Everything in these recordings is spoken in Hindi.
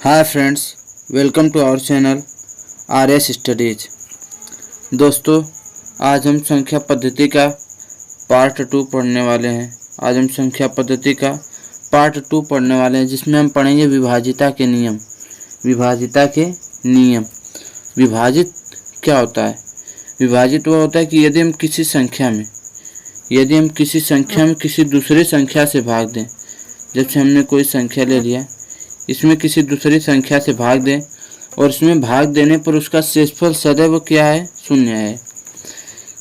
Hi friends, welcome to our channel R S studies. दोस्तों, आज हम संख्या पद्धति का पार्ट 2 पढ़ने वाले हैं। जिसमें हम पढ़ेंगे विभाजिता के नियम। विभाजित क्या होता है? विभाजित वो होता है कि यदि हम किसी संख्या में किसी दूसरी संख्या से भाग दें। जैसे हमने कोई संख्या ले लिया, इसमें किसी दूसरी संख्या से भाग दें और इसमें भाग देने पर उसका शेषफल सदैव क्या है? शून्य है।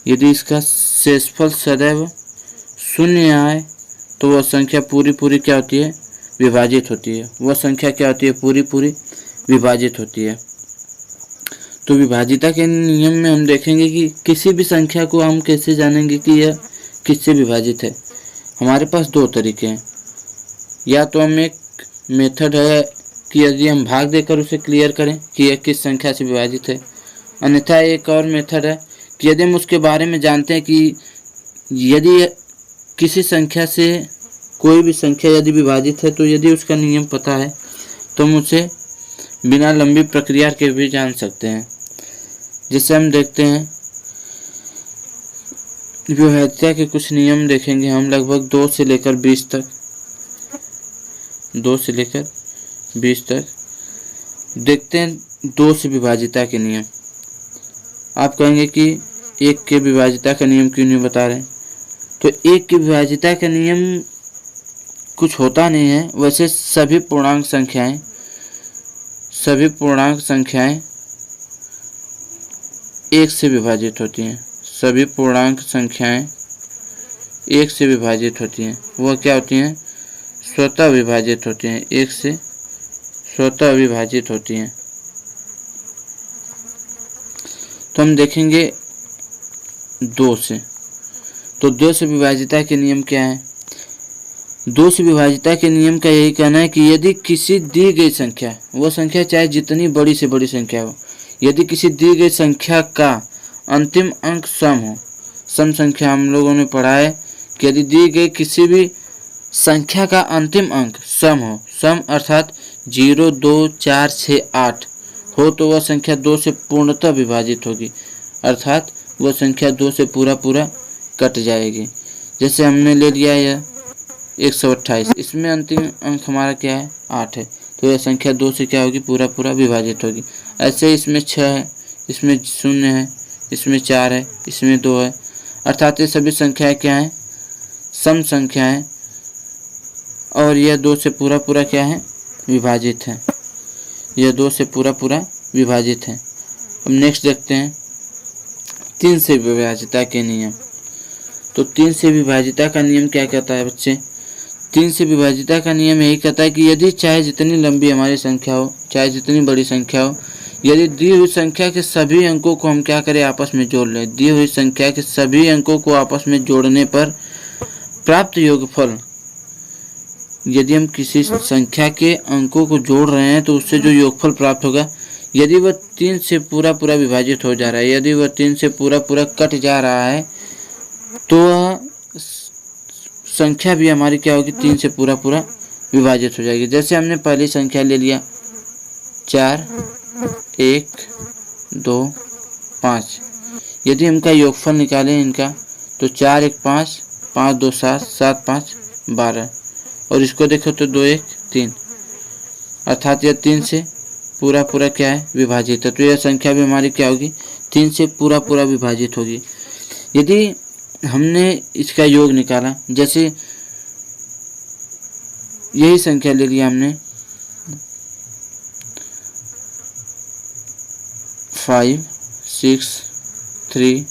यदि इसका शेषफल सदैव शून्य आए तो वह संख्या पूरी क्या होती है? विभाजित होती है। वह संख्या क्या होती है? पूरी विभाजित होती है। तो विभाजिता के नियम में हम देखेंगे कि किसी भी संख्या को हम कैसे जानेंगे कि यह किससे विभाजित है। हमारे पास दो तरीके हैं। या तो हम एक मेथड है कि यदि हम भाग देकर उसे क्लियर करें कि यह किस संख्या से विभाजित है। अन्यथा एक और मेथड है कि यदि हम उसके बारे में जानते हैं कि यदि किसी संख्या से कोई भी संख्या यदि विभाजित है तो यदि उसका नियम पता है तो हम उसे बिना लंबी प्रक्रिया के भी जान सकते हैं। जिससे हम देखते हैं विभाजिता के कुछ नियम देखेंगे हम, लगभग 2 से लेकर 20 तक देखते हैं। 2 से विभाजिता के नियम। आप कहेंगे कि 1 के विभाजिता का नियम क्यों नहीं बता रहे? तो 1 की विभाजिता का नियम कुछ होता नहीं है। वैसे सभी पूर्णांक संख्याएं 1 से विभाजित होती हैं। सभी पूर्णांक संख्याएं 1 से विभाजित होती हैं। वह क्या होती हैं? स्वतः विभाजित होती हैं। 1 से स्वतः विभाजित होती हैं। तो हम देखेंगे 2 से। तो 2 से विभाजिता के नियम क्या है? 2 से विभाजिता के नियम का यही कहना है कि यदि किसी दी गई संख्या, वो संख्या चाहे जितनी बड़ी से बड़ी संख्या हो, यदि किसी दी गई संख्या का अंतिम अंक सम हो। सम संख्या हम लोगों ने पढ़ा है कि यदि दी गई किसी भी संख्या का अंतिम अंक सम हो, सम अर्थात 0, 2, 4, 6, 8 हो, तो वह संख्या 2 से पूर्णतः विभाजित होगी। अर्थात वह संख्या 2 से पूरा कट जाएगी। जैसे हमने ले लिया यह 128, इसमें अंतिम अंक हमारा क्या है? 8 है। तो यह संख्या 2 से क्या होगी? पूरा विभाजित होगी। ऐसे इसमें 6 है, इसमें 0 है, इसमें 4 है, इसमें 2 है। अर्थात ये सभी संख्याएं क्या हैं? सम संख्याएं, और यह 2 से पूरा क्या है? विभाजित है। यह 2 से पूरा विभाजित है। अब नेक्स्ट देखते हैं 3 से विभाजिता के नियम। तो 3 से विभाजिता का नियम क्या कहता है बच्चे? 3 से विभाजिता का नियम यही कहता है कि यदि चाहे जितनी लंबी हमारी संख्या हो, चाहे जितनी बड़ी संख्या हो, यदि दी हुई संख्या के सभी अंकों को हम क्या करें? आपस में जोड़ लें। दी हुई संख्या के सभी अंकों को आपस में जोड़ने पर प्राप्त योगफल, यदि हम किसी संख्या के अंकों को जोड़ रहे हैं तो उससे जो योगफल प्राप्त होगा, यदि वह 3 से पूरा विभाजित हो जा रहा है, यदि वह 3 से पूरा कट जा रहा है, तो वह संख्या भी हमारी क्या होगी? 3 से पूरा विभाजित हो जाएगी। जैसे हमने पहली संख्या ले लिया 4, 1, 2, 5। यदि इनका योगफल निकालें इनका, तो 4, 1, 5, 5, 2, 7, 7, 5, 12। और इसको देखो तो 2, 1, 3। अर्थात यह 3 से पूरा क्या है? विभाजित है। तो यह संख्या भी हमारी क्या होगी? 3 से पूरा विभाजित होगी। यदि हमने इसका योग निकाला, जैसे यही संख्या ले लिया हमने 5, 6, 3,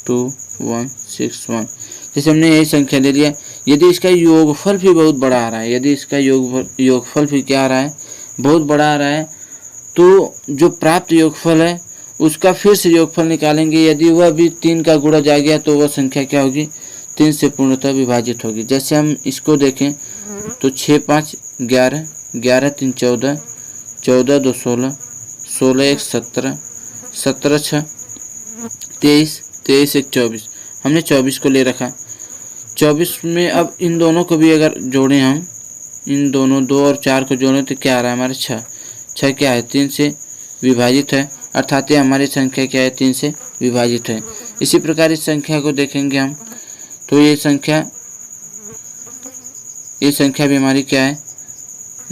2, 1, 6, 1। जैसे हमने यही संख्या ले लिया, यदि इसका योगफल भी बहुत बड़ा आ रहा है, यदि इसका योगफल भी क्या आ रहा है? बहुत बड़ा आ रहा है, तो जो प्राप्त योगफल है उसका फिर से योगफल निकालेंगे। यदि वह भी 3 का गुणज आ गया तो वह संख्या क्या होगी? 3 से पूर्णतः विभाजित होगी। जैसे हम इसको देखें तो 6, 5, 11, 11, 3, 14, 14, 2, 16, 16, 1, 17, 17, 6, 23, 23, 1, 24। हमने 24 को ले रखा। 24 में अब इन दोनों को भी अगर जोड़ें हम, इन दोनों 2 और 4 को जोड़ें तो क्या आ रहा है हमारे? 6। 6 क्या है 3 से विभाजित है, अर्थात ये हमारी संख्या क्या है 3 से विभाजित है। इसी प्रकार इस संख्या को देखेंगे हम तो ये संख्या भी हमारी क्या है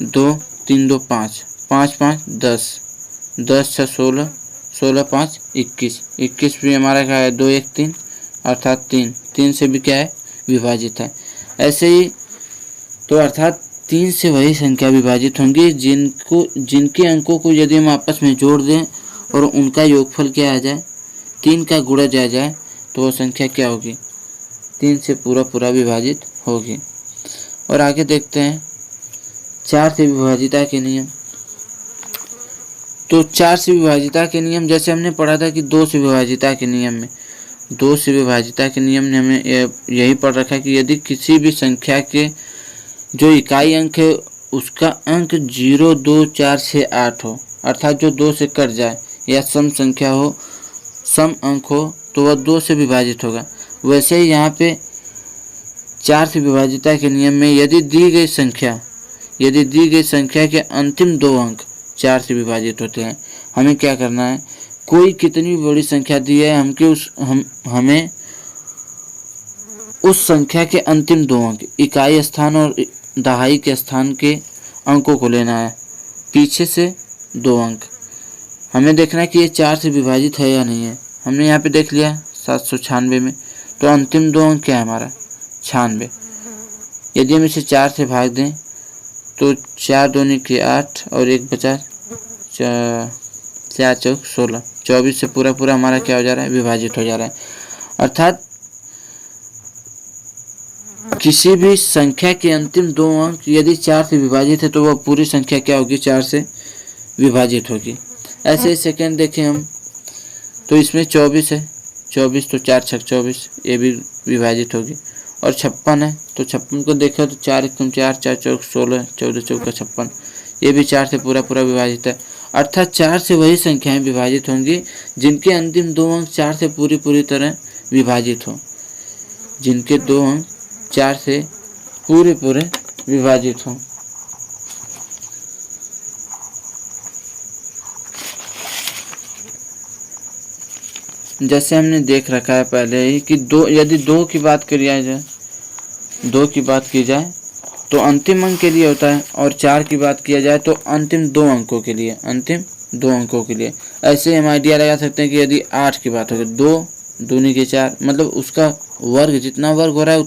2 3 2 5 5 5 10 10 6 16 16 5 21 21 भी हमारा क्या है 2 1 3 अर्थात 3 से भी क्या है विभाजित है। ऐसे ही तो अर्थात 3 से वही संख्या विभाजित होंगी जिनके अंकों को यदि हम आपस में जोड़ दें और उनका योगफल क्या आ जाए 3 का गुणा जाए तो वो संख्या क्या होगी 3 से पूरा विभाजित होगी। और आगे देखते हैं 4 से विभाजिता के नियम। तो 4 से विभाजिता के नियम जैसे हमने पढ़ा था कि 2 से विभाजिता के नियम में 2 से विभाजिता के नियम ने हमें यही पढ़ रखा है कि यदि किसी भी संख्या के जो इकाई अंक है उसका अंक 0 2 4 6 8 हो, अर्थात जो 2 से कट जाए या सम संख्या हो, सम अंक हो, तो वह 2 से विभाजित होगा। वैसे ही यहाँ पे 4 से विभाजिता के नियम में यदि दी गई संख्या के अंतिम 2 अंक 4 से विभाजित होते हैं, हमें क्या करना है, कोई कितनी बड़ी संख्या दी है हमें उस संख्या के अंतिम 2 अंक इकाई स्थान और दहाई के स्थान के अंकों को लेना है, पीछे से 2 अंक हमें देखना है कि ये 4 से विभाजित है या नहीं है। हमने यहाँ पे देख लिया 796 में, तो अंतिम 2 अंक क्या है हमारा 96। यदि हम इसे 4 से भाग दें तो 4 दूनी के 8 और 1 बचा 4 चौक 16, 24 से पूरा हमारा क्या हो जा रहा है विभाजित हो जा रहा है। अर्थात किसी भी संख्या के अंतिम 2 अंक यदि 4 से विभाजित है तो वह पूरी संख्या क्या होगी 4 से विभाजित होगी। ऐसे ही सेकेंड देखें हम तो इसमें 24 है, 24 तो 4 छक 24 ये भी विभाजित होगी। और 56 है तो 56 को देखो तो 4 1 4 4 चौक 16 14 चौका 56 ये भी 4 से पूरा विभाजित है। अर्थात 4 से वही संख्याएं विभाजित होंगी जिनके अंतिम 2 अंक 4 से पूरी तरह विभाजित हो, जिनके 2 अंक 4 से पूरे विभाजित हों। जैसे हमने देख रखा है पहले ही कि यदि 2 की बात की जाए तो अंतिम अंक के लिए होता है, और 4 की बात किया जाए तो अंतिम 2 अंकों के लिए, ऐसे हम आइडिया लगा सकते हैं कि यदि 8 की बात होगी 2 दूनी के 4 मतलब उसका वर्ग, जितना वर्ग हो रहा है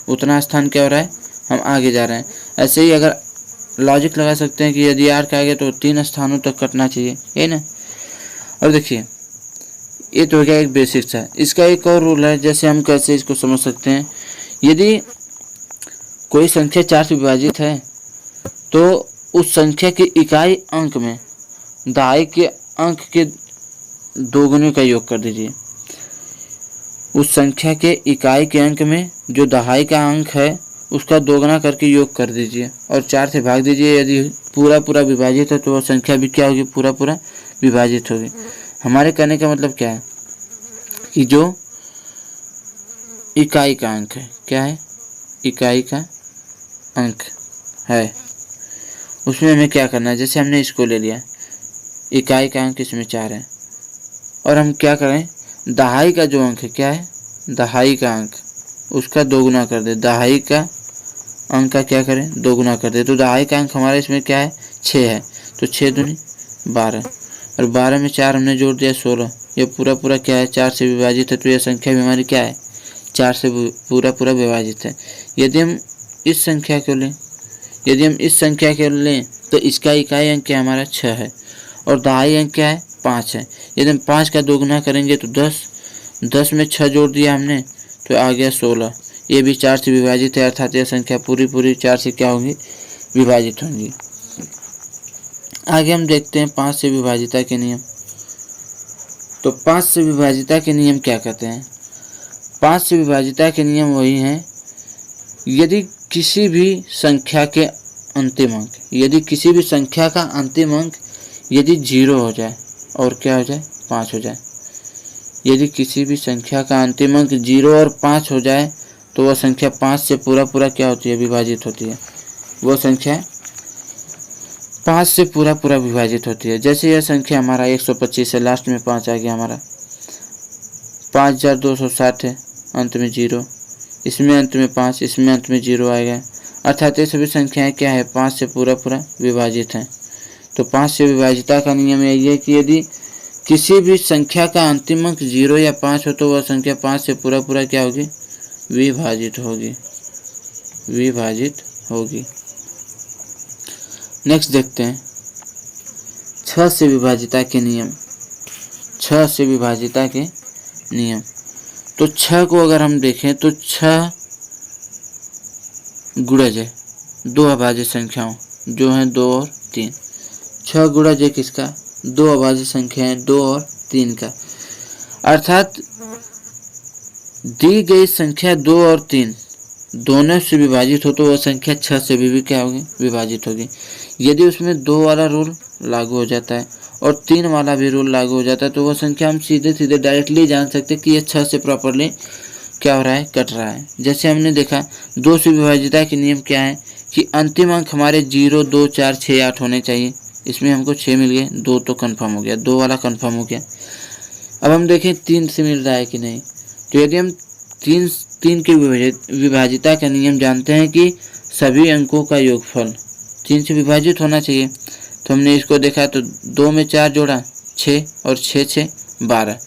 उतना स्थान क्या हो रहा है हम आगे जा रहे हैं। ऐसे ही अगर लॉजिक लगा सकते हैं कि यदि 8 का आगे तो 3 स्थानों तक कटना चाहिए, है ना। और देखिए ये तो हो गया एक बेसिक्स है। इसका एक और रूल है, जैसे हम कैसे इसको समझ सकते हैं, यदि कोई संख्या 4 से विभाजित है तो उस संख्या के इकाई अंक में दहाई के अंक के 2 गुने का योग कर दीजिए। उस संख्या के इकाई के अंक में जो दहाई का अंक है उसका 2 गुना करके योग कर दीजिए और 4 से भाग दीजिए। यदि पूरा विभाजित है तो वह संख्या भी क्या होगी पूरा विभाजित होगी। हमारे कहने का मतलब क्या है कि जो इकाई का अंक है, क्या है इकाई का अंक है, उसमें हमें क्या करना है, जैसे हमने इसको ले लिया इकाई का अंक इसमें 4 है और हम क्या करें दहाई का जो अंक है, क्या है दहाई का अंक, उसका 2 गुना कर दे। दहाई का अंक का क्या करें 2 गुना कर दे, तो दहाई का अंक हमारे इसमें क्या है 6 है, तो 6 दूनी 12 और 12 में 4 हमने जोड़ दिया 16। ये पूरा क्या है 4 से विभाजित है, तो यह संख्या भी हमारी क्या है 4 से पूरा विभाजित है। यदि हम इस संख्या को लें तो इसका इकाई अंक क्या हमारा 6 है और दहाई अंक क्या है 5 है। यदि हम 5 का 2 गुना करेंगे तो 10 में 6 जोड़ दिया हमने तो आ गया 16। ये भी 4 से विभाजित है, अर्थात यह संख्या पूरी 4 से क्या होंगी विभाजित होंगी। आगे हम देखते हैं 5 से विभाजिता के नियम। तो 5 से विभाजिता के नियम क्या कहते हैं। 5 से विभाजिता के नियम वही हैं यदि किसी भी संख्या के अंतिम अंक, यदि किसी भी संख्या का अंतिम अंक यदि 0 हो जाए और क्या हो जाए 5 हो जाए। यदि किसी भी संख्या का अंतिम अंक 0 और 5 हो जाए तो वह संख्या 5 से पूरा क्या होती है विभाजित होती है। वो संख्या 5 से पूरा पूरा विभाजित होती है। जैसे यह संख्या हमारा 125 है, लास्ट में 5 आ गया हमारा, 5260 है, अंत में 0, इसमें अंत में 5, इसमें अंत में 0 आएगा। अर्थात ये सभी संख्याएं क्या है, 5 से पूरा पूरा विभाजित हैं। तो 5 से विभाजिता का नियम यही है कि यदि किसी भी संख्या का अंतिम अंक 0 या 5 हो तो वह संख्या 5 से पूरा पूरा क्या होगी, विभाजित होगी, विभाजित होगी। नेक्स्ट देखते हैं 6 से विभाजिता के नियम। 6 से विभाजिता के नियम, तो 6 को अगर हम देखें तो 6 गुणज है 2 अभाज्य संख्याओं जो हैं 2 और 3। 6 गुणज है किसका, 2 अभाज्य संख्या है 2 और 3 का। अर्थात दी गई संख्या 2 और 3 दोनों से विभाजित हो तो वह संख्या 6 से भी क्या होगी, विभाजित होगी। यदि उसमें 2 वाला रूल लागू हो जाता है और 3 वाला भी रूल लागू हो जाता है तो वह संख्या हम सीधे सीधे डायरेक्टली जान सकते हैं कि यह 6 से प्रॉपरली क्या हो रहा है, कट रहा है। जैसे हमने देखा 2 से विभाजिता के नियम क्या है कि अंतिम अंक हमारे 0, 2, 4, 6, 8 होने चाहिए। इसमें हमको 6 मिल गए, 2 तो कन्फर्म हो गया, 2 वाला कन्फर्म हो गया। अब हम देखें 3 से मिल रहा है कि नहीं। तो यदि हम 3 के विभाजिता का नियम जानते हैं कि सभी अंकों का योगफल 3 से विभाजित होना चाहिए। तो हमने इसको देखा तो 2 में 4 जोड़ा 6 और 6 6 12,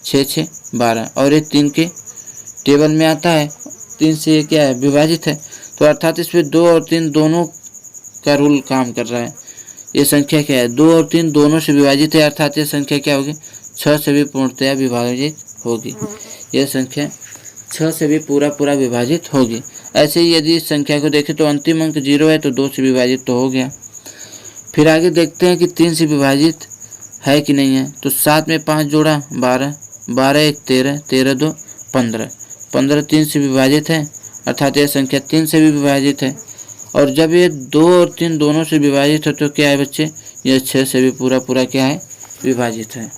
6 6 12 और ये 3 के टेबल में आता है, 3 से ये क्या है, विभाजित है। तो अर्थात इसमें 2 और 3 दोनों का रूल काम कर रहा है। ये संख्या क्या है, 2 और 3 दोनों से विभाजित है, अर्थात ये संख्या क्या होगी, 6 से भी पूर्णतया विभाजित होगी। यह संख्या 6 से भी पूरा पूरा विभाजित होगी। ऐसे ही यदि इस संख्या को देखें तो अंतिम अंक 0 है तो 2 से विभाजित तो हो गया। फिर आगे देखते हैं कि 3 से विभाजित है कि नहीं है। तो 7 में 5 जोड़ा 12, 12 1 13, 13 2 15, 15 3 से विभाजित है, अर्थात यह संख्या 3 से भी विभाजित है। और जब ये 2 और 3 दोनों से विभाजित हो तो क्या है बच्चे, यह 6 से भी पूरा पूरा क्या है, विभाजित है।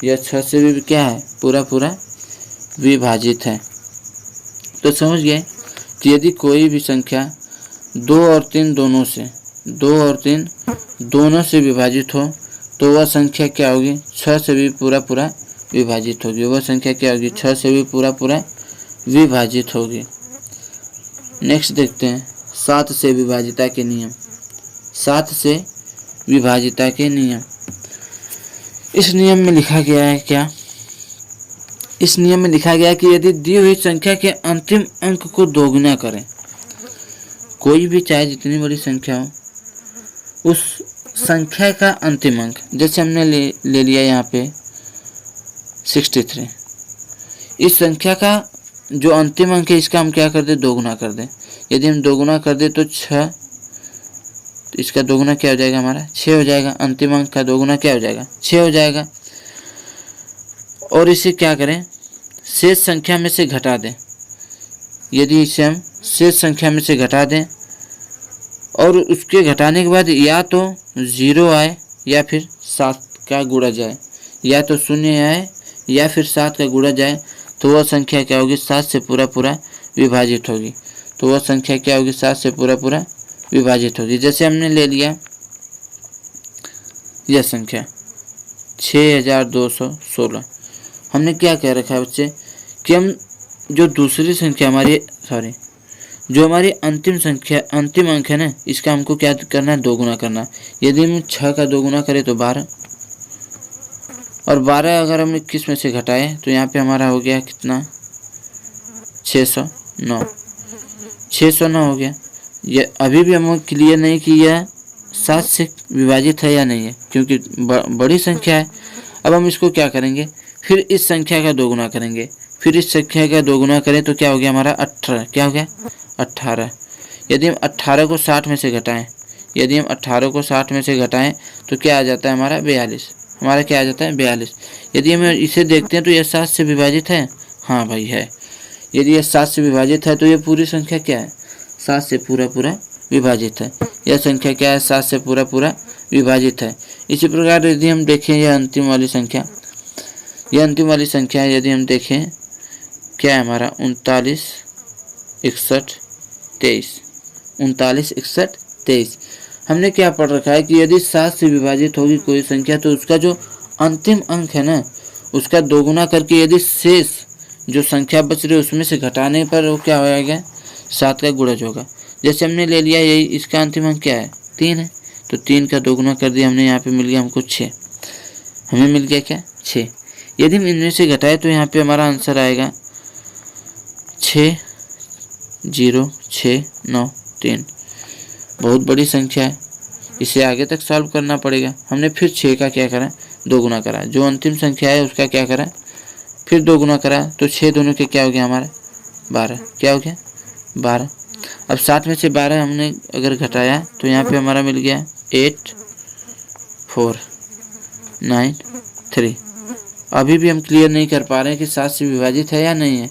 यह 6 से भी क्या है, पूरा पूरा विभाजित है। तो समझ गए कि यदि कोई भी संख्या 2 और 3 दोनों से, 2 और 3 दोनों से विभाजित हो तो वह संख्या क्या होगी, 6 से भी पूरा पूरा विभाजित होगी। वह संख्या क्या होगी, 6 से भी पूरा पूरा विभाजित होगी। नेक्स्ट देखते हैं 7 से विभाजिता के नियम। 7 से विभाजिता के नियम, इस नियम में लिखा गया है क्या, इस नियम में लिखा गया है कि यदि दी हुई संख्या के अंतिम अंक को दोगुना करें, कोई भी चाहे जितनी बड़ी संख्या हो, उस संख्या का अंतिम अंक, जैसे हमने ले लिया यहाँ पे 63, इस संख्या का जो अंतिम अंक है इसका हम क्या कर दें, दोगुना कर दें। यदि हम दोगुना कर दें तो 6, तो इसका दोगुना क्या हो जाएगा, हमारा 6 हो जाएगा। अंतिम अंक का दोगुना क्या हो जाएगा, 6 हो जाएगा। और इसे क्या करें, शेष संख्या में से घटा दें। यदि इसे हम शेष संख्या में से घटा दें और उसके घटाने के बाद या तो 0 आए या फिर 7 का गुणा जाए, या तो 0 आए या फिर 7 का गुणा जाए, तो वह संख्या क्या होगी, 7 से पूरा पूरा विभाजित होगी। तो वह संख्या क्या होगी, 7 से पूरा पूरा विभाजित होगी। जैसे हमने ले लिया यह संख्या 6216, हमने क्या कह रखा है बच्चे कि हम जो दूसरी संख्या हमारी, जो हमारी अंतिम संख्या, अंतिम अंक है ना, इसका हमको क्या करना है, दोगुना करना। यदि हम 6 का दोगुना करें तो 12, और 12 अगर हम 21 में से घटाएं तो यहाँ पे हमारा हो गया कितना, 609, 609 हो गया। ये अभी भी हम क्लियर नहीं कि यह 7 से विभाजित है या नहीं है, क्योंकि बड़ी संख्या है। अब हम इसको क्या करेंगे, फिर इस संख्या का दोगुना करेंगे, फिर इस संख्या का दोगुना करें तो क्या हो गया हमारा 18, क्या हो गया 18। यदि हम 18 को 60 में से घटाएं, यदि हम 18 को 60 में से घटाएं तो क्या आ जाता है हमारा 42, हमारा क्या आ जाता है 42। यदि हम इसे देखते हैं तो यह 7 से विभाजित है, हाँ भाई है। यदि यह 7 से विभाजित है तो यह पूरी संख्या क्या है, 7 से पूरा पूरा विभाजित है। यह संख्या क्या है, 7 से पूरा पूरा विभाजित है। इसी प्रकार यदि हम देखें यह अंतिम वाली संख्या, यह अंतिम वाली संख्या यदि हम देखें क्या है हमारा 39 61 23, 39 61 23, हमने क्या पढ़ रखा है कि यदि 7 से विभाजित होगी कोई संख्या तो उसका जो अंतिम अंक है ना उसका दोगुना करके यदि शेष जो संख्या बच रही है उसमें से घटाने पर वो क्या हो जाएगा 7 का गुणज होगा। जैसे हमने ले लिया यही इसका अंतिम अंक क्या है 3 है, तो 3 का दोगुना कर दिया हमने, यहाँ पे मिल गया हमको 6, हमें मिल गया क्या 6। यदि हम इनमें से घटाए तो यहाँ पे हमारा आंसर आएगा 6 0 6 9 3। बहुत बड़ी संख्या है, इसे आगे तक सॉल्व करना पड़ेगा। हमने फिर 6 का क्या करा दोगुना करा, जो अंतिम संख्या है उसका क्या करा फिर दोगुना करा, तो 6 दोनों के क्या हो गया हमारा 12, क्या हो गया 12। अब 7 में से 12 हमने अगर घटाया तो यहाँ पे हमारा मिल गया 8 4 9 3। अभी भी हम क्लियर नहीं कर पा रहे हैं कि 7 से विभाजित है या नहीं है।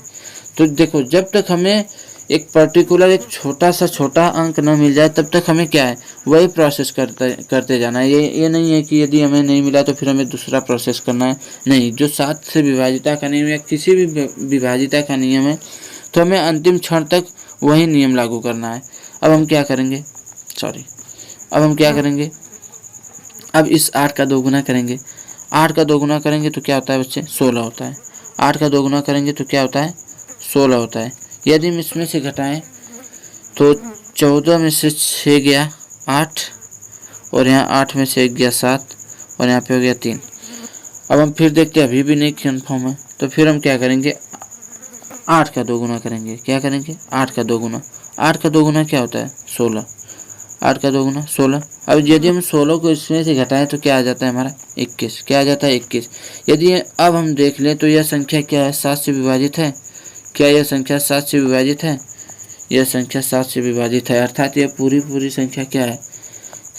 तो देखो जब तक हमें एक पर्टिकुलर एक छोटा अंक न मिल जाए तब तक हमें क्या है वही प्रोसेस करते जाना है। ये नहीं है कि यदि हमें नहीं मिला तो फिर हमें दूसरा प्रोसेस करना है, नहीं। जो 7 से विभाजिता का नियम या किसी भी विभाजिता का नियम है तो हमें अंतिम क्षण तक वही नियम लागू करना है। अब हम क्या करेंगे अब इस 8 का दोगुना करेंगे। 8 का दोगुना करेंगे तो क्या होता है बच्चे 16 होता है। 8 का दोगुना करेंगे तो क्या होता है 16 होता है। यदि हम इसमें से घटाएं तो 14 में से 6 गया 8 और यहाँ 8 में से 1 गया 7 और यहाँ पे हो गया 3। अब हम फिर देखते हैं अभी भी नहीं कन्फर्म है, तो फिर हम क्या करेंगे 8 का दोगुना करेंगे। क्या करेंगे 8 का दोगुना। 8 का दोगुना क्या होता है 16, 8 का दोगुना 16। अब यदि हम 16 को इसमें से घटाएं तो क्या आ जाता है हमारा 21, क्या आ जाता है 21। यदि अब हम देख लें तो यह संख्या क्या है 7 से विभाजित है। क्या यह संख्या 7 से विभाजित है? यह संख्या 7 से विभाजित है, अर्थात यह पूरी संख्या क्या है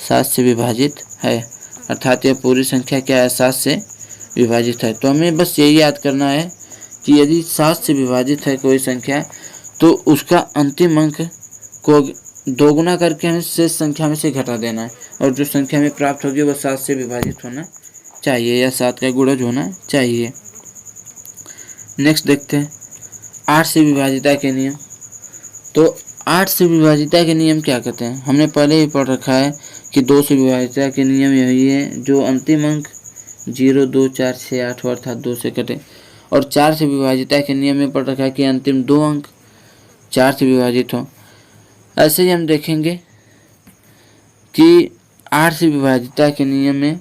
7 से विभाजित है, अर्थात यह पूरी संख्या क्या है 7 से विभाजित है। तो हमें बस यही याद करना है कि यदि 7 से विभाजित है कोई संख्या तो उसका अंतिम अंक को दोगुना करके हमें शेष संख्या में से घटा देना है, और जो संख्या हमें प्राप्त होगी वह 7 से विभाजित होना चाहिए या 7 का गुणज होना चाहिए। नेक्स्ट देखते हैं 8 से विभाजिता के नियम। तो 8 से विभाजिता के नियम क्या कहते हैं, हमने पहले ही पढ़ रखा है कि 2 से विभाजिता के नियम यही है जो अंतिम अंक 0 2 4 6 8 अर्थात 2 से कटे। और 4 से विभाजिता के नियम में पढ़ रखा है कि अंतिम 2 अंक 4 से विभाजित हो। ऐसे ही हम देखेंगे कि 8 से विभाजिता के नियम में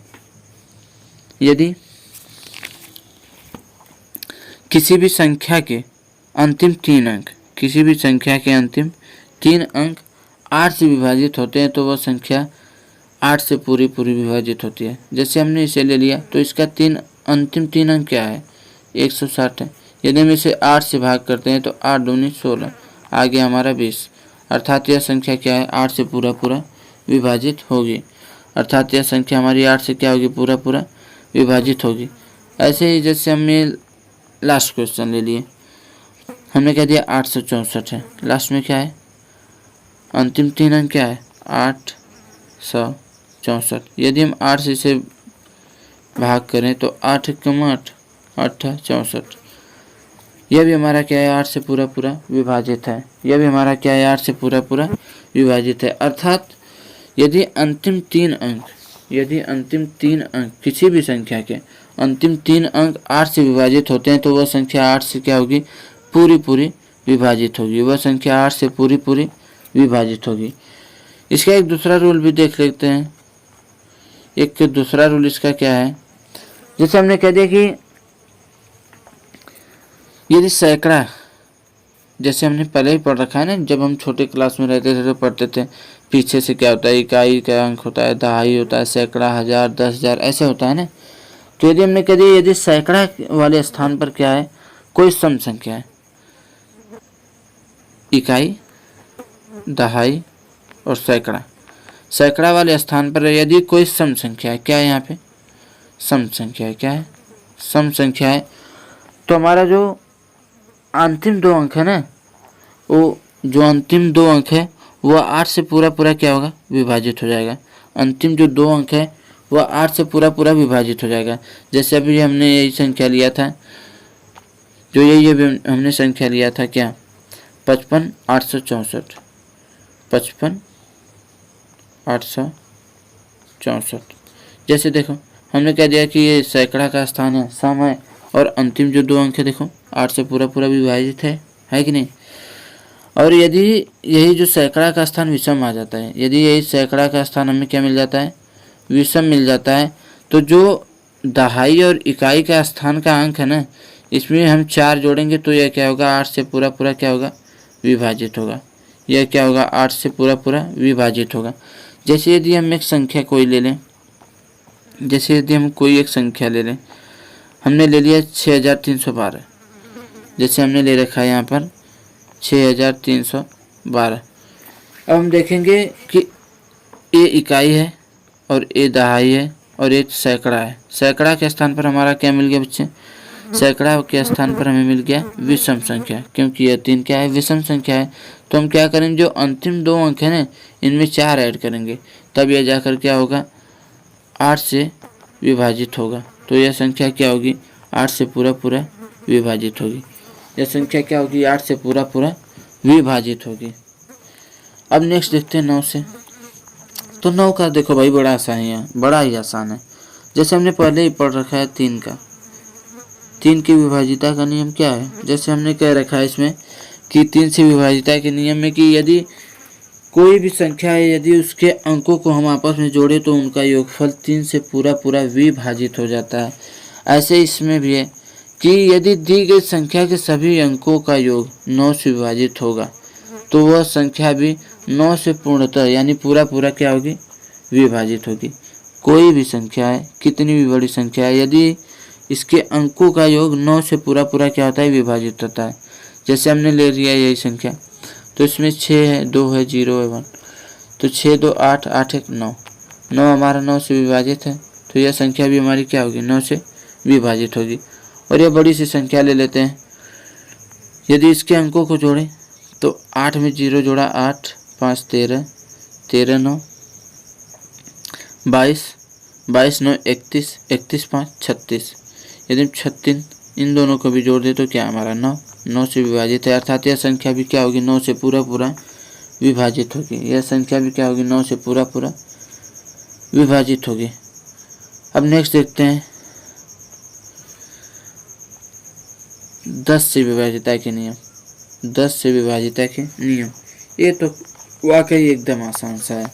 यदि किसी भी संख्या के अंतिम 3 अंक, किसी भी संख्या के अंतिम 3 अंक 8 से विभाजित होते हैं तो वह संख्या 8 से पूरी विभाजित होती है। जैसे हमने इसे ले लिया तो इसका अंतिम 3 अंक क्या है 160 है। यदि हम इसे 8 से भाग करते हैं तो 8 दूनी 16, आगे हमारा 20, अर्थात यह संख्या क्या है 8 से पूरा विभाजित होगी, अर्थात यह संख्या हमारी 8 से क्या होगी पूरा विभाजित होगी। ऐसे ही जैसे हमने लास्ट क्वेश्चन ले लिए, हमने कह दिया 864 है, लास्ट में क्या है अंतिम 3 अंक क्या है 864। यदि हम 8 से इसे भाग करें तो 8 कम 8 64, यह भी हमारा क्या है 8 से पूरा विभाजित है, यह भी हमारा क्या है 8 से पूरा विभाजित है। अर्थात यदि अंतिम 3 अंक किसी भी संख्या के अंतिम 3 अंक 8 से विभाजित होते हैं तो वह संख्या 8 से क्या होगी पूरी विभाजित होगी, वह संख्या 8 से पूरी विभाजित होगी। इसका एक दूसरा रूल भी देख लेते हैं। एक दूसरा रूल इसका क्या है, जैसे हमने कह दिया कि यदि सैकड़ा, जैसे हमने पहले ही पढ़ रखा है ना, जब हम छोटे क्लास में रहते थे तो पढ़ते थे पीछे से क्या होता है इकाई का अंक होता है, दहाई होता है, सैकड़ा, हजार, 10,000 ऐसे होता है ना। तो यदि हमने कह दिया यदि सैकड़ा वाले स्थान पर क्या है कोई सम संख्या है, इकाई, दहाई और सैकड़ा वाले स्थान पर यदि कोई सम संख्या है, क्या है यहाँ पे सम संख्या है, क्या है सम संख्या है, तो हमारा जो अंतिम 2 अंक है ना, वो जो अंतिम 2 अंक है वह 8 से पूरा क्या होगा विभाजित हो जाएगा। अंतिम जो 2 अंक है वह 8 से पूरा विभाजित हो जाएगा। जैसे अभी हमने यही संख्या लिया था, जो यही हमने संख्या लिया था क्या 55 864, 55 864। 64। जैसे देखो हमने कह दिया कि ये सैकड़ा का स्थान है, सम है, और अंतिम जो 2 अंक है देखो 8 से पूरा पूरा विभाजित है कि नहीं। और यदि यही जो सैकड़ा का स्थान विषम आ जाता है, यदि यही सैकड़ा का स्थान हमें क्या मिल जाता है, विषम मिल जाता है, तो जो दहाई और इकाई का स्थान का अंक है ना, इसमें हम 4 जोड़ेंगे तो यह क्या होगा, 8 से पूरा पूरा क्या होगा, विभाजित होगा। यह क्या होगा, 8 से पूरा पूरा विभाजित होगा। जैसे यदि हम एक संख्या कोई ले लें, जैसे यदि हम कोई एक संख्या ले लें, हमने ले लिया 6312, जैसे हमने ले रखा है यहाँ पर 6312। अब हम देखेंगे कि ए इकाई है और ए दहाई है और एक सैकड़ा है। सैकड़ा के स्थान पर हमारा क्या मिल गया बच्चे, सैकड़ा के स्थान पर हमें मिल गया विषम संख्या, क्योंकि यह 3 क्या है, विषम संख्या है। तो हम क्या करेंगे, जो अंतिम 2 अंक है ना, इनमें 4 ऐड करेंगे, तब यह जाकर क्या होगा, 8 से विभाजित होगा। तो यह संख्या क्या होगी, 8 से पूरा पूरा विभाजित होगी। यह संख्या क्या होगी, 8 से पूरा पूरा विभाजित होगी। अब नेक्स्ट देखते हैं 9 से। तो 9 का देखो भाई बड़ा आसान है, बड़ा ही आसान है। जैसे हमने पहले ही पढ़ रखा है 3 का, 3 की विभाजिता का नियम क्या है, जैसे हमने कह रखा है इसमें कि 3 से विभाजिता के नियम में कि यदि कोई भी संख्या है, यदि उसके अंकों को हम आपस में जोड़े तो उनका योगफल 3 से पूरा पूरा विभाजित हो जाता है। ऐसे इसमें भी है कि यदि दी गई संख्या के सभी अंकों का योग 9 से विभाजित होगा तो वह संख्या भी 9 से पूर्णतः यानी पूरा पूरा क्या होगी, विभाजित होगी। कोई भी संख्या है, कितनी भी बड़ी संख्या है, यदि इसके अंकों का योग 9 से पूरा पूरा क्या होता है, विभाजित होता है। जैसे हमने ले लिया यही संख्या, तो इसमें 6 है, 2 है, 0 है, 1, तो 6 2 8, 8 1 9, 9 हमारा 9 से विभाजित है, तो यह संख्या भी हमारी क्या होगी, 9 से विभाजित होगी। और यह बड़ी सी संख्या ले लेते हैं, यदि इसके अंकों को जोड़ें तो 8 में 0 जोड़ा 8, 5 13, 13 9 22, 22 9 31, 31 5 36। यदि 36 इन दोनों को भी जोड़ दे तो क्या हमारा 9, 9 से विभाजित है, अर्थात यह संख्या भी क्या होगी, 9 से पूरा पूरा विभाजित होगी। यह संख्या भी क्या होगी, 9 से पूरा पूरा विभाजित होगी। अब नेक्स्ट देखते हैं 10 से विभाजिता के नियम। 10 से विभाजिता के नियम, ये तो वाकई एकदम आसान सा है।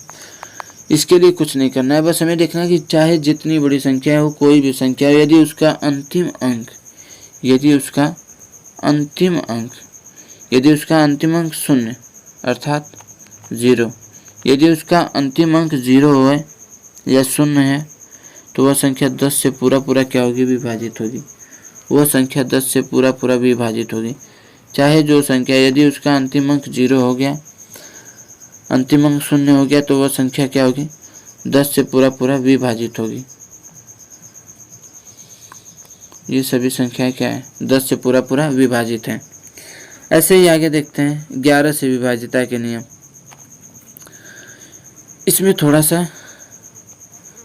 इसके लिए कुछ नहीं करना है, बस हमें देखना है कि चाहे जितनी बड़ी संख्या हो, कोई भी संख्या हो, यदि उसका अंतिम अंक, यदि उसका अंतिम अंक 0 अर्थात 0, यदि उसका अंतिम अंक 0 है या 0 है तो वह संख्या 10 से पूरा पूरा क्या होगी, विभाजित होगी। वह संख्या 10 से पूरा पूरा विभाजित होगी। चाहे जो संख्या, यदि उसका अंतिम अंक 0 हो गया, अंतिम अंक 0 हो गया, तो वह संख्या क्या होगी, 10 से पूरा पूरा विभाजित होगी। ये सभी संख्याएं क्या है, 10 से पूरा पूरा विभाजित हैं। ऐसे ही आगे देखते हैं 11 से विभाजिता के नियम। इसमें थोड़ा सा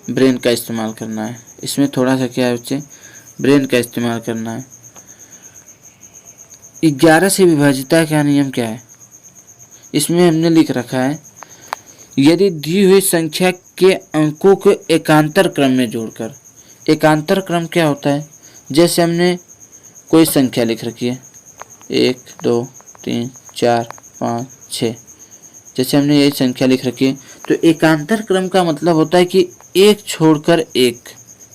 ब्रेन का इस्तेमाल करना है, इसमें थोड़ा सा क्या है बच्चे, ब्रेन का इस्तेमाल करना है। 11 से विभाजिता का नियम क्या है, इसमें हमने लिख रखा है, यदि दी हुई संख्या के अंकों को एकांतर क्रम में जोड़कर, एकांतर क्रम क्या होता है, जैसे हमने कोई संख्या लिख रखी है 1 2 3 4 5 6, जैसे हमने यही संख्या लिख रखी है, तो एकांतर क्रम का मतलब होता है कि एक छोड़कर एक,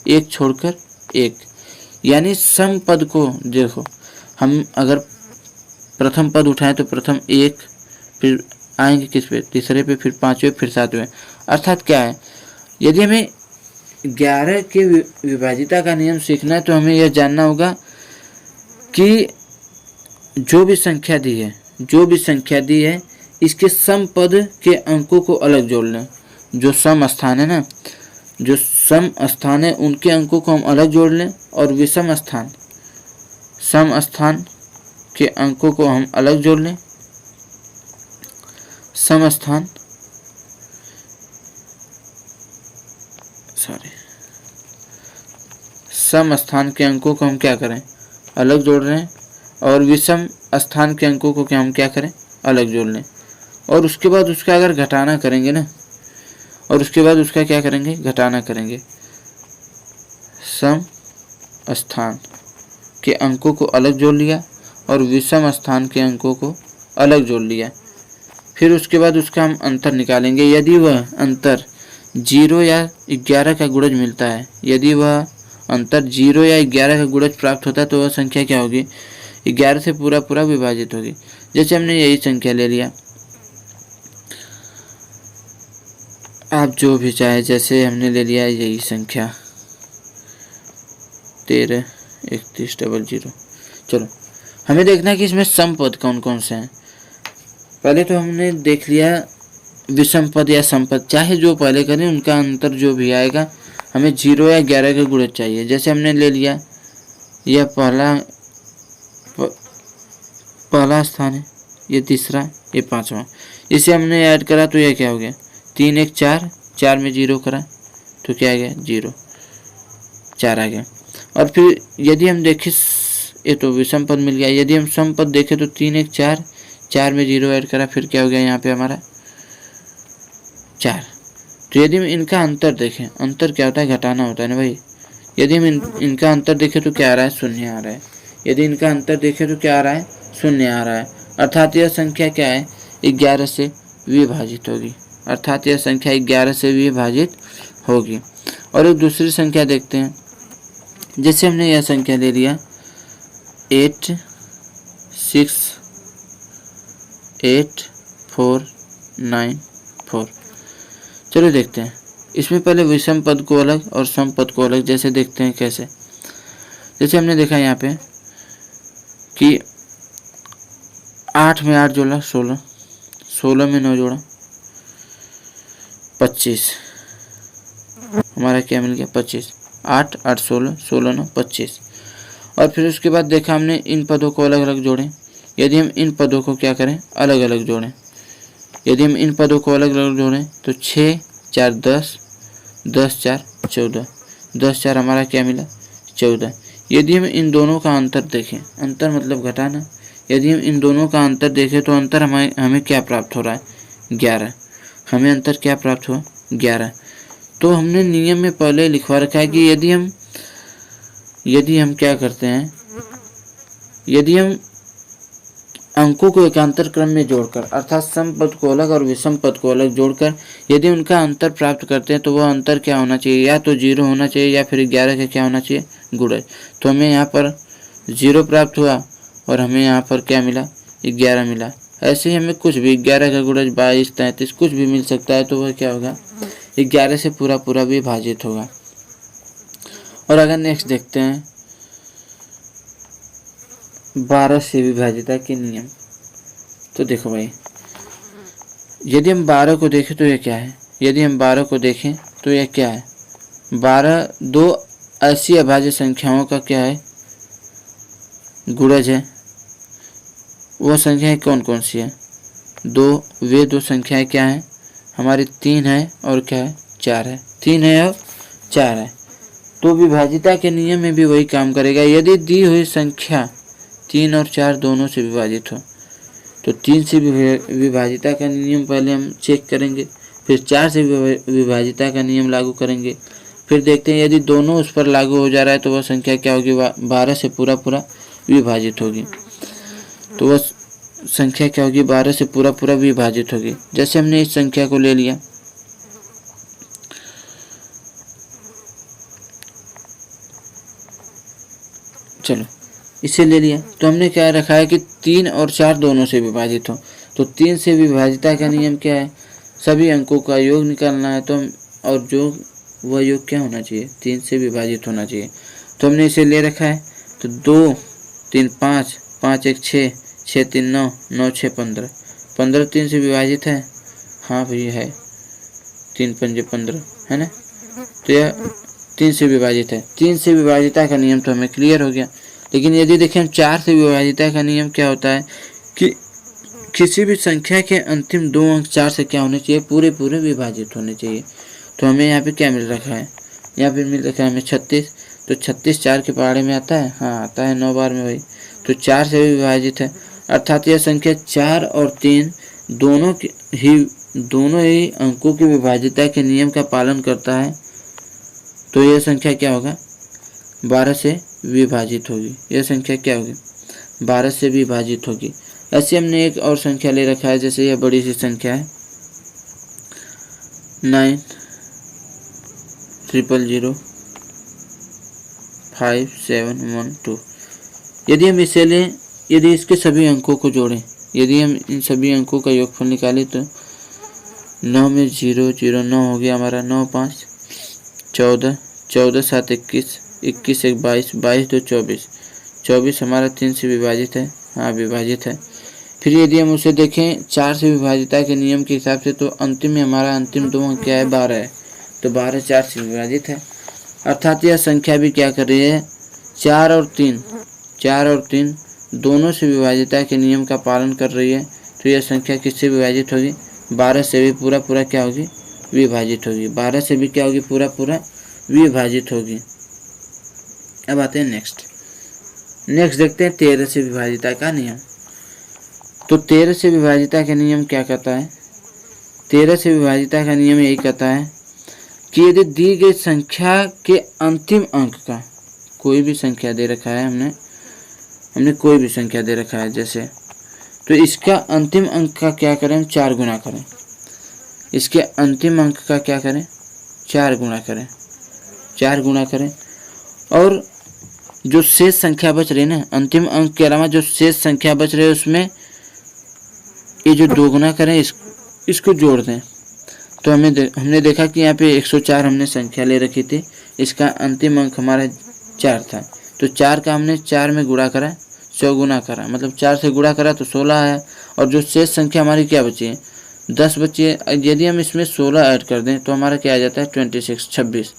एक छोड़कर एक, यानी सम पद को देखो, हम अगर प्रथम पद उठाएं तो प्रथम 1, फिर आएंगे किस पे, तीसरे पे, फिर 5वें, फिर 7वें। अर्थात क्या है, यदि हमें 11 के विभाजिता का नियम सीखना है तो हमें यह जानना होगा कि जो भी संख्या दी है इसके सम पद के अंकों को अलग जोड़ लें। जो सम स्थान है ना, जो सम स्थान है उनके अंकों को हम अलग जोड़ लें, और विषम स्थान, सम स्थान के अंकों को हम अलग जोड़ लें, सम स्थान के अंकों को हम क्या करें, अलग जोड़ रहे हैं, और विषम स्थान के अंकों को क्या हम क्या करें, अलग जोड़ लें। और उसके बाद उसका अगर घटाना करेंगे ना, और उसके बाद उसका क्या करेंगे, घटाना करेंगे। सम स्थान के अंकों को अलग जोड़ लिया और विषम स्थान के अंकों को अलग जोड़ लिया। फिर उसके बाद उसका हम अंतर निकालेंगे। यदि वह अंतर 0 या 11 का गुणज मिलता है, यदि वह अंतर 0 या 11 का गुणज प्राप्त होता है तो वह संख्या क्या होगी, 11 से पूरा पूरा विभाजित होगी। जैसे हमने यही संख्या ले लिया, आप जो भी चाहे, जैसे हमने ले लिया यही संख्या 13 31 00। चलो हमें देखना है कि इसमें सम पद कौन कौन से हैं। पहले तो हमने देख लिया विषम पद या सम पद, चाहे जो पहले करें उनका अंतर जो भी आएगा हमें 0 या 11 का गुणज चाहिए। जैसे हमने ले लिया यह पहला स्थान है, ये तीसरा, ये पांचवा, इसे हमने ऐड करा तो यह क्या हो गया 3 1 4, 4 में 0 करा तो क्या आ गया 0, 4 आ गया। और फिर यदि हम देखें, ये तो विषम पद मिल गया। यदि हम सम पद देखें तो 3 1 4, 4 में 0 ऐड करा, फिर क्या हो गया यहाँ पे हमारा 4। तो यदि हम इनका अंतर देखें, अंतर क्या होता है, घटाना होता है ना भाई। यदि हम इनका अंतर देखें तो क्या आ रहा है, 0 आ रहा है। यदि इनका अंतर देखें तो क्या आ रहा है, 0 आ रहा है। अर्थात यह संख्या क्या है, 11 से विभाजित होगी। अर्थात यह संख्या 11 से विभाजित होगी। और एक दूसरी संख्या देखते हैं। जैसे हमने यह संख्या ले लिया 8 6 8 4 9 4। चलो देखते हैं इसमें पहले विषम पद को अलग और सम पद को अलग। जैसे देखते हैं कैसे। जैसे हमने देखा यहाँ पे कि 8 में 8 जोड़ा 16, 16 में 9 जोड़ा 25, हमारा क्या मिल गया 25। 8 8 16, 16 9 25। और फिर उसके बाद देखा हमने इन पदों को अलग अलग जोड़ें। यदि हम इन पदों को क्या करें, अलग अलग जोड़ें। यदि हम इन पदों को अलग अलग जोड़ें तो 6 4 10, 10 4 14, 10 4 हमारा क्या मिला 14। यदि हम इन दोनों का अंतर देखें, अंतर मतलब घटाना, यदि हम इन दोनों का अंतर देखें तो अंतर हमें क्या प्राप्त हो रहा है 11। हमें अंतर क्या प्राप्त हुआ 11। तो हमने नियम में पहले लिखवा रखा है कि यदि हम क्या करते हैं, यदि हम अंकों को एकांतर क्रम में जोड़कर, अर्थात सम पद को अलग और विषम पद को अलग जोड़कर यदि उनका अंतर प्राप्त करते हैं तो वह अंतर क्या होना चाहिए, या तो 0 होना चाहिए या फिर 11 का क्या होना चाहिए गुणज। तो हमें यहाँ पर 0 प्राप्त हुआ और हमें यहाँ पर क्या मिला 11 मिला। ऐसे ही हमें कुछ भी 11 का गुणज 22 33 कुछ भी मिल सकता है तो वह क्या होगा 11 से पूरा पूरा विभाजित होगा। और अगर नेक्स्ट देखते हैं 12 से विभाजिता के नियम। तो देखो भाई, यदि हम 12 को देखें तो यह क्या है, यदि हम 12 को देखें तो यह क्या है 12 दो ऐसी अभाज्य संख्याओं का क्या है गुणज है। वह संख्याएं कौन कौन सी है, वे दो संख्याएं क्या हैं हमारी 3 है और क्या है 4 है, 3 है और 4 है। तो विभाजिता के नियम में भी वही काम करेगा। यदि दी हुई संख्या 3 और 4 दोनों से विभाजित हो तो 3 से विभाजिता का नियम पहले हम चेक करेंगे, फिर 4 से विभाजिता का नियम लागू करेंगे, फिर देखते हैं यदि दोनों उस पर लागू हो जा रहा है तो वह संख्या क्या होगी 12 से पूरा पूरा विभाजित होगी। तो वह संख्या क्या होगी 12 से पूरा पूरा विभाजित होगी। जैसे हमने इस संख्या को ले लिया, चलो इसे ले लिया तो हमने क्या रखा है कि 3 और 4 दोनों से विभाजित हो। तो 3 से विभाजिता का नियम क्या है, सभी अंकों का योग निकालना है। तो और जो वह योग क्या होना चाहिए 3 से विभाजित होना चाहिए। तो हमने इसे ले रखा है। तो 2 3 5, 5 1 6, 6 3 9, 9 6 15, 15 3 से विभाजित है, हाँ भैया है, 3 5 15 है ना। तो यह 3 से विभाजित है। 3 से विभाजिता का नियम तो हमें क्लियर हो गया। लेकिन यदि देखें 4 से विभाजिता का नियम क्या होता है कि किसी भी संख्या के अंतिम 2 अंक 4 से क्या होने चाहिए पूरे पूरे विभाजित होने चाहिए। तो हमें यहाँ पे क्या मिल रखा है, यहाँ पे मिल रखा है हमें 36। तो 36 4 के पहाड़े में आता है, हाँ आता है 9 बार में भाई। तो 4 से विभाजित है, अर्थात यह संख्या 4 और 3 दोनों ही दोनों ही अंकों की विभाज्यता के नियम का पालन करता है तो यह संख्या क्या होगा, 12 से विभाजित होगी। यह संख्या क्या होगी, 12 से विभाजित होगी। ऐसे हमने एक और संख्या ले रखा है, जैसे यह बड़ी सी संख्या है 900057112। यदि हम इसे लें, यदि इसके सभी अंकों को जोड़ें, यदि हम इन सभी अंकों का योगफल निकालें तो 9 में 0 0 9 हो गया हमारा, 9 5 14, 14 7 21, 21 1 22, 22 2 24, 24 हमारा 3 से विभाजित है, हाँ विभाजित है। फिर यदि हम उसे देखें 4 से विभाजिता के नियम के हिसाब से तो अंतिम में हमारा अंतिम दो अंक क्या है, 12 है, तो 12 4 से विभाजित है। अर्थात यह संख्या भी क्या कर रही है, 4 और 3 दोनों से विभाजिता के नियम का पालन कर रही है। तो यह संख्या किससे विभाजित होगी, 12 से भी पूरा क्या होगी, विभाजित होगी। 12 से भी क्या होगी, पूरा विभाजित होगी। अब आते हैं नेक्स्ट देखते हैं 13 से विभाजिता का नियम। तो 13 से विभाजिता का नियम क्या कहता है, 13 से विभाजिता का नियम यही कहता है कि यदि दी गई संख्या के अंतिम अंक का, कोई भी संख्या दे रखा है, हमने कोई भी संख्या दे रखा है जैसे, तो इसका अंतिम अंक का क्या करें, 4 गुना करें। इसके अंतिम अंक का क्या करें, 4 गुना करें। और जो शेष संख्या बच रही है ना, अंतिम अंक के अलावा जो शेष संख्या बच रही है उसमें ये जो 2 गुना करें इसको जोड़ दें। तो हमने देखा कि यहाँ पे 104 हमने संख्या ले रखी थी, इसका अंतिम अंक हमारा 4 था, तो 4 का हमने 4 में गुणा करा, 100 गुना करा, मतलब 4 से गुणा करा तो 16 आया। और जो शेष संख्या हमारी क्या बची है, 10 बची है। यदि हम इसमें 16 ऐड कर दें तो हमारा क्या आ जाता है, 26।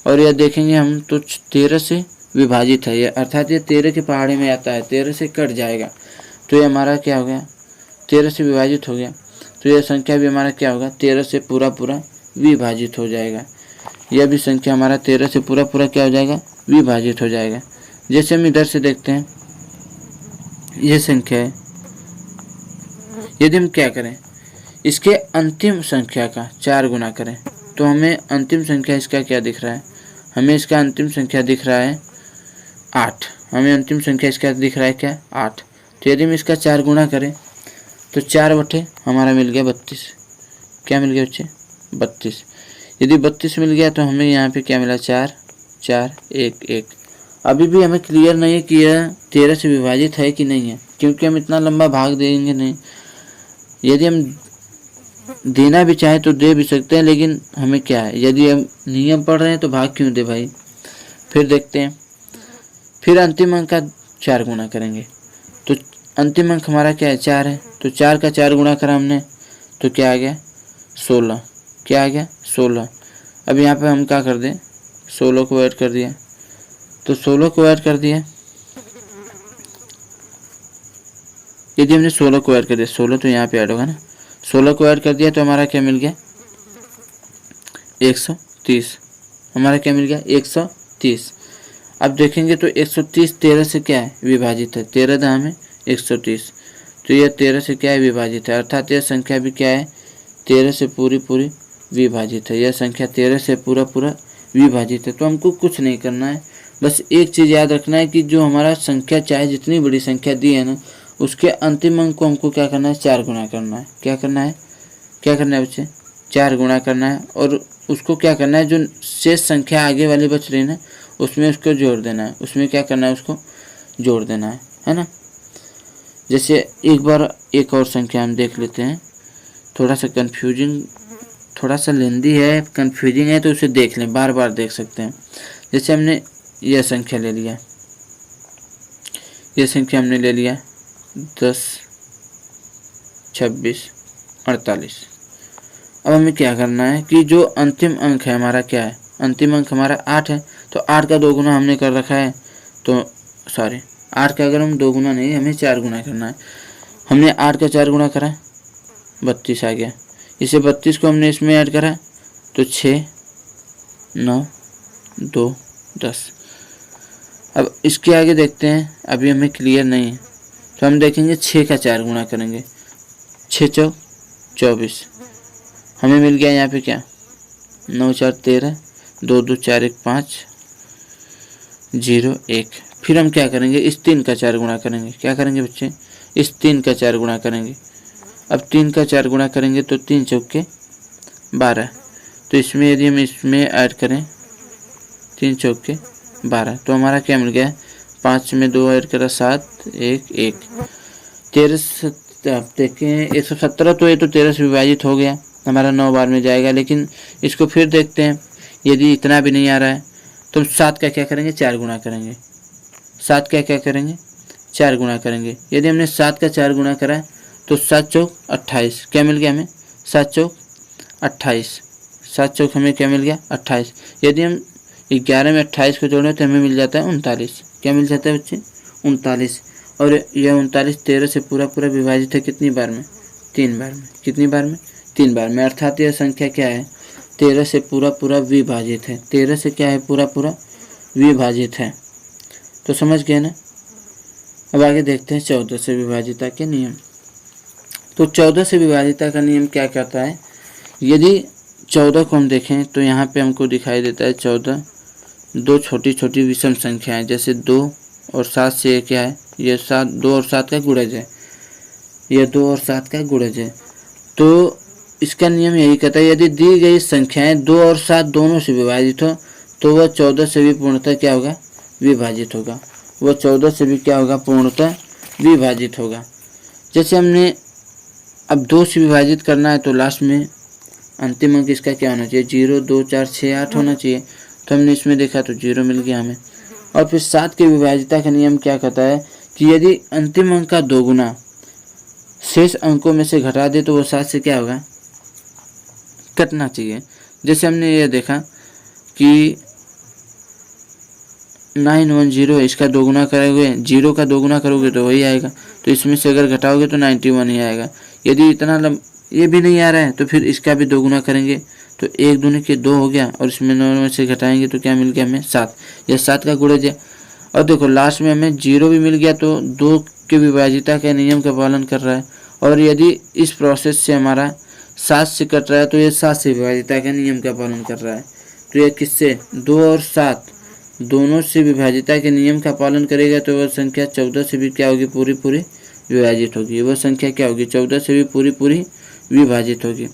और यह देखेंगे हम तो 13 से विभाजित है, अर्थात ये 13 के पहाड़े में आता है, 13 से कट जाएगा, तो ये हमारा क्या हो गया, 13 से विभाजित हो गया। तो यह संख्या भी हमारा क्या होगा, 13 से पूरा विभाजित हो जाएगा। यह भी संख्या हमारा 13 से पूरा क्या हो जाएगा, विभाजित हो जाएगा। जैसे हम इधर से देखते हैं, यह संख्या है, यदि हम क्या करें, इसके अंतिम संख्या का 4 गुना करें तो हमें अंतिम संख्या इसका क्या दिख रहा है, हमें इसका अंतिम संख्या दिख रहा है 8। हमें अंतिम संख्या इसका दिख रहा है क्या, 8। तो यदि हम इसका 4 गुना करें तो 4 बटे हमारा मिल गया 32। क्या मिल गया बच्चे, 32। यदि 32 मिल गया तो हमें यहाँ पे क्या मिला, 4 4 1 1। अभी भी हमें क्लियर नहीं है कि यह 13 से विभाजित है कि नहीं है, क्योंकि हम इतना लंबा भाग देंगे नहीं। यदि हम देना भी चाहें तो दे भी सकते हैं, लेकिन हमें क्या है, यदि हम नियम पढ़ रहे हैं तो भाग क्यों दे भाई। फिर देखते हैं, फिर अंतिम अंक का 4 गुना करेंगे तो अंतिम अंक हमारा क्या है, 4 है, तो 4 का 4 गुना करा हमने तो क्या आ गया, 16। क्या आ गया, 16। अब यहाँ पे हम क्या कर दें, 16 को ऐड कर दिया, तो 16 को ऐड कर दिया। यदि हमने 16 को ऐड कर दिया, 16 तो यहाँ पे ऐड होगा ना, 16 को ऐड कर दिया तो हमारा क्या मिल गया, 130। हमारा क्या मिल गया, 130। अब देखेंगे तो 130 13 से क्या है, विभाजित है, 13 दाम है 130, तो यह 13 से क्या है, विभाजित है। अर्थात यह संख्या भी क्या है, 13 से पूरी विभाजित है। यह संख्या 13 से पूरा विभाजित है। तो हमको कुछ नहीं करना है, बस एक चीज़ याद रखना है कि जो हमारा संख्या चाहे जितनी बड़ी संख्या दी है ना, उसके अंतिम अंक को हमको क्या करना है, 4 गुना करना है। क्या करना है बच्चे, 4 गुना करना है। और उसको क्या करना है, जो शेष संख्या आगे वाली बच रही है ना, उसमें उसको जोड़ देना है। उसमें क्या करना है, उसको जोड़ देना है ना। जैसे एक बार एक और संख्या हम देख लेते हैं, थोड़ा सा लेंदी है, कन्फ्यूजिंग है, तो उसे देख लें, बार बार देख सकते हैं। जैसे हमने यह संख्या ले लिया, 10 26 48। अब हमें क्या करना है कि जो अंतिम अंक है हमारा क्या है, अंतिम अंक हमारा 8 है, तो 8 का 2 गुना हमने कर रखा है, तो 8 का अगर हम 2 गुना नहीं, हमें 4 गुना करना है। हमने 8 का 4 गुना करा, 32 आ गया। इसे 32 को हमने इसमें ऐड करा तो 6 9 2 10। अब इसके आगे देखते हैं, अभी हमें क्लियर नहीं है, तो हम देखेंगे 6 का 4 गुना करेंगे, 6 चौ 24। हमें मिल गया यहाँ पे क्या 9 4 13, 2 2 4 1 5 0 1। फिर हम क्या करेंगे, इस 3 का 4 गुणा करेंगे। क्या करेंगे बच्चे, इस 3 का 4 गुणा करेंगे। अब 3 का 4 गुणा करेंगे तो 3 चौके 12। तो इसमें यदि हम इसमें ऐड करें 3 चौके 12 तो हमारा क्या मिल गया, 5 में 2 ऐड करा 7 1 1 13। देखें 117 तो ये तो 13 से विभाजित हो गया, हमारा 9 बार में जाएगा। लेकिन इसको फिर देखते हैं, यदि इतना भी नहीं आ रहा है तो 7 का क्या करेंगे, 4 गुणा करेंगे। 7 का क्या करेंगे, 4 गुणा करेंगे। यदि हमने 7 का 4 गुणा करा तो 7 चौक 28। क्या मिल गया हमें, 7 चौक 28। 7 चौक हमें क्या मिल गया, 28। यदि हम 11 में 28 को जोड़ें तो हमें मिल जाता है 39। क्या मिल जाता है बच्चे, 39। और यह 39 13 से पूरा पूरा विभाजित है कितनी बार में, 3 बार में। कितनी बार में, 3 बार में। अर्थात यह संख्या क्या है, 13 से पूरा पूरा विभाजित है। 13 से क्या है, पूरा पूरा विभाजित है। तो समझ गए ना। अब आगे देखते हैं 14 से विभाजिता के नियम। तो 14 से विभाजिता का नियम क्या कहता है, यदि 14 को हम देखें तो यहाँ पे हमको दिखाई देता है 14 दो छोटी छोटी विषम संख्याएं, जैसे 2 और 7 से ये क्या है, ये 7 2 और 7 का गुणज है, ये 2 और 7 का गुणज है। तो इसका नियम यही कहता है, यदि दी गई संख्याएं 2 और 7 दोनों से विभाजित हो तो वह 14 से भी पूर्णतः क्या होगा, विभाजित होगा। वह 14 से भी क्या होगा, पूर्णतः विभाजित होगा। जैसे हमने अब 2 से विभाजित करना है तो लास्ट में अंतिम अंक इसका क्या होना चाहिए, 0 2 4 6 8 होना चाहिए। तो हमने इसमें देखा तो 0 मिल गया हमें। और फिर 7 के विभाजिता का नियम क्या कहता है कि यदि अंतिम अंक का 2 गुना शेष अंकों में से घटा दे तो वो 7 से क्या होगा, कटना चाहिए। जैसे हमने ये देखा कि 910, इसका 2 गुना करोगे, 0 का 2 गुना करोगे तो वही आएगा। तो इसमें से अगर घटाओगे तो 91 ही आएगा। यदि इतना ये भी नहीं आ रहा है तो फिर इसका भी 2 गुना करेंगे तो 1 दूनी के 2 हो गया, और इसमें 9 में से घटाएंगे तो क्या मिल गया हमें, 7। यह 7 का गुणज है। और देखो लास्ट में हमें 0 भी मिल गया तो 2 के विभाजिता के नियम का पालन कर रहा है। और यदि इस प्रोसेस से हमारा 7 से कट रहा है तो ये 7 से विभाजिता के नियम का पालन कर रहा है। तो यह किससे, 2 और 7 दोनों से विभाजिता के नियम का पालन करेगा तो वह संख्या 14 से भी क्या होगी, पूरी पूरी विभाजित होगी। वह संख्या क्या होगी, 14 से भी पूरी पूरी विभाजित होगी।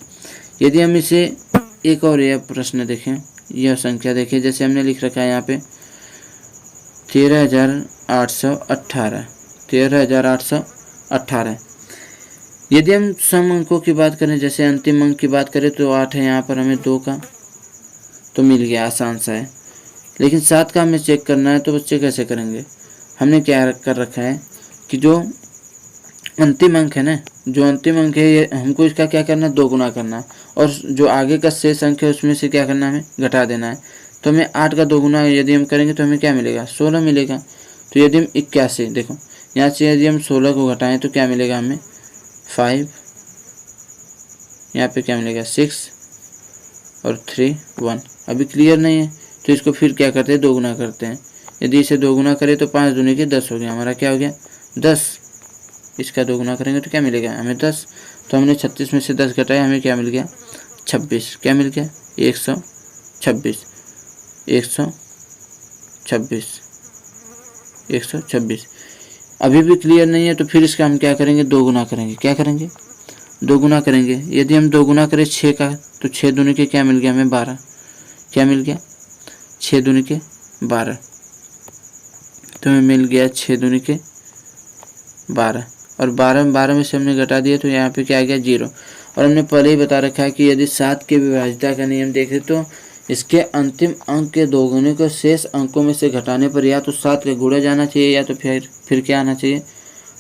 यदि हम इसे एक और यह प्रश्न देखें, यह संख्या देखें, जैसे हमने लिख रखा है यहाँ पे 13,818, 13,818। यदि हम सम अंकों की बात करें, जैसे अंतिम अंक की बात करें तो 8 है, यहाँ पर हमें 2 का तो मिल गया, आसान सा है। लेकिन 7 का हमें चेक करना है तो बच्चे कैसे करेंगे, हमने क्या कर रखा है कि जो अंतिम अंक है ना, जो अंतिम अंक है ये हमको इसका क्या करना है, 2 गुना करना है। और जो आगे का शेष अंक है उसमें से क्या करना है, हमें घटा देना है। तो हमें 8 का 2 गुना यदि हम करेंगे तो हमें क्या मिलेगा, 16 मिलेगा। तो यदि हम 81, देखो यहाँ से यदि हम 16 को घटाएं तो क्या मिलेगा हमें, 5, यहाँ पे क्या मिलेगा 6 और 3 1। अभी क्लियर नहीं है तो इसको फिर क्या करते हैं, 2 गुना करते हैं। यदि इसे 2 गुना करें तो 5 दूनी के 10 हो गया, हमारा क्या हो गया 10। इसका 2 गुना करेंगे तो क्या मिलेगा हमें 10। तो हमने 36 में से 10 घटाया, हमें क्या मिल गया 26। क्या मिल गया 126, 126, 126। अभी भी क्लियर नहीं है तो फिर इसका हम क्या करेंगे, 2 गुना करेंगे। क्या करेंगे, 2 गुना करेंगे। यदि हम 2 गुना करें 6 का तो 6 दूनी के क्या मिल गया हमें 12। क्या मिल गया 6 दूनी के 12। तो हमें मिल गया 6 दूनी के 12, और 12 में से हमने घटा दिया तो यहाँ पे क्या आ गया 0। और हमने पहले ही बता रखा है कि यदि 7 के विभाजिता का नियम देखें तो इसके अंतिम अंक के 2 गुने को शेष अंकों में से घटाने पर या तो 7 का गुणा जाना चाहिए या तो फिर क्या आना चाहिए,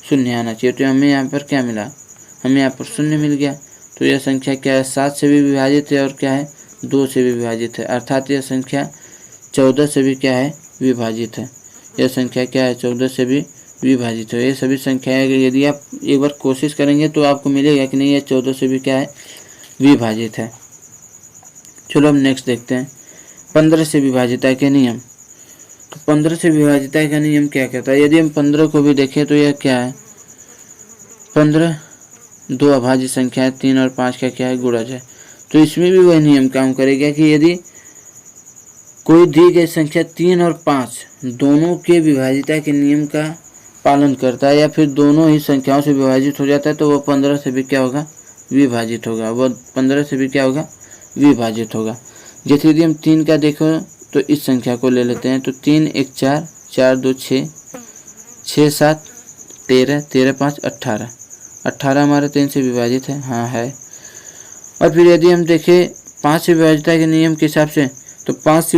0 आना चाहिए। तो हमें यहाँ पर क्या मिला, हमें यहाँ पर 0 मिल गया। तो यह संख्या क्या है, 7 से भी विभाजित है और क्या है 2 से भी विभाजित है। अर्थात यह संख्या 14 से भी क्या है, विभाजित है। यह संख्या क्या है, 14 से भी विभाजित है। ये सभी संख्याएं यदि आप एक बार कोशिश करेंगे तो आपको मिलेगा कि नहीं ये 14 से भी क्या है, विभाजित है। चलो अब नेक्स्ट देखते हैं 15 से विभाजिता के नियम। तो 15 से विभाजिता का नियम क्या कहता है, यदि हम 15 को भी देखें तो यह क्या है, 15 दो अभाज्य संख्या है, 3 और 5 का क्या है, गुणज है। तो इसमें भी वही नियम काम करेगा कि यदि कोई दी गई संख्या 3 और 5 दोनों के विभाजिता के नियम का पालन करता है या फिर दोनों ही संख्याओं से विभाजित हो जाता है तो वह 15 से भी क्या होगा, विभाजित होगा। वह 15 से भी क्या होगा, विभाजित होगा। जैसे यदि हम 3 का देखो तो इस संख्या को ले लेते हैं, तो 3 1 4, 4 2 6, 6 7 13, 13 5 18, 18 हमारा 3 से विभाजित है, हाँ है। और फिर यदि हम देखें 5 से विभाजिता के नियम के हिसाब से, तो 5 से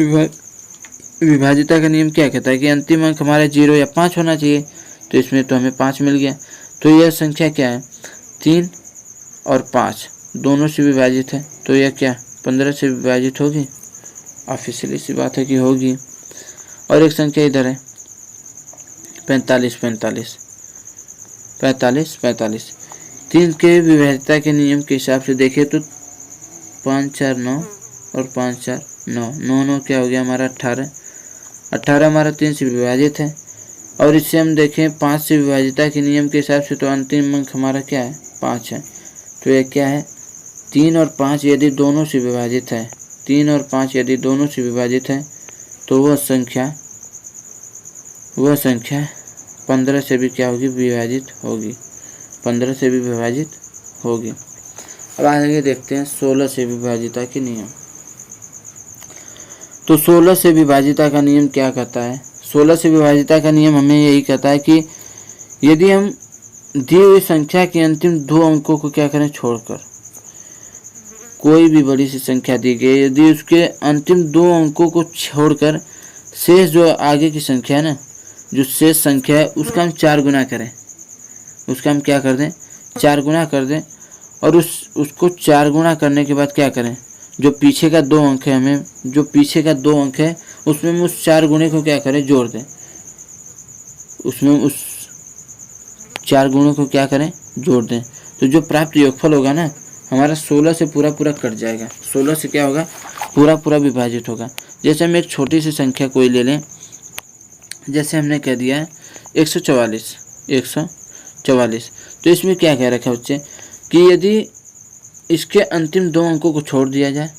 विभाजिता का नियम क्या कहता है कि अंतिम अंक हमारा 0 या 5 होना चाहिए। तो इसमें तो हमें 5 मिल गया। तो यह संख्या क्या है, 3 और 5 दोनों से विभाजित है, तो यह क्या 15 से विभाजित होगी, ऑफिशियली सी बात है कि होगी। और एक संख्या इधर है 45, 45, 45, 45, 3 के विभाजिता के नियम के हिसाब से देखें तो 5 4 9 और 5 4 9, 9 9 क्या हो गया हमारा 18, 18 हमारा 3 से विभाजित है। और इससे हम देखें 5 से विभाजिता के नियम के हिसाब से तो अंतिम अंक हमारा क्या है, 5 है। तो यह क्या है, 3 और 5 यदि दोनों से विभाजित है, 3 और 5 यदि दोनों से विभाजित है तो वह संख्या 15 से भी क्या होगी, विभाजित होगी, 15 से भी विभाजित होगी। अब आगे देखते हैं 16 से विभाजिता के नियम। तो 16 से विभाजिता का नियम क्या कहता है, 16 से विभाजिता का नियम हमें यही कहता है कि यदि हम दी हुई संख्या के अंतिम 2 अंकों को क्या करें, छोड़कर कोई भी बड़ी सी संख्या दी गई, यदि उसके अंतिम 2 अंकों को छोड़कर शेष जो आगे की संख्या है ना, जो शेष संख्या है उसका हम 4 गुना करें, उसका हम क्या कर दें, 4 गुना कर दें। और उसको 4 गुना करने के बाद क्या करें, जो पीछे का 2 अंक है, हमें जो पीछे का 2 अंक है उसमें हम उस 4 गुणे को क्या करें, जोड़ दें, उसमें उस 4 गुणों को क्या करें, जोड़ दें। तो जो प्राप्त योगफल होगा ना हमारा 16 से पूरा कट जाएगा, 16 से क्या होगा, पूरा विभाजित होगा। जैसे हम एक छोटी सी संख्या कोई ले लें, जैसे हमने कह दिया है 144, 144, तो इसमें क्या कह रखा है बच्चे कि यदि इसके अंतिम 2 अंकों को छोड़ दिया जाए,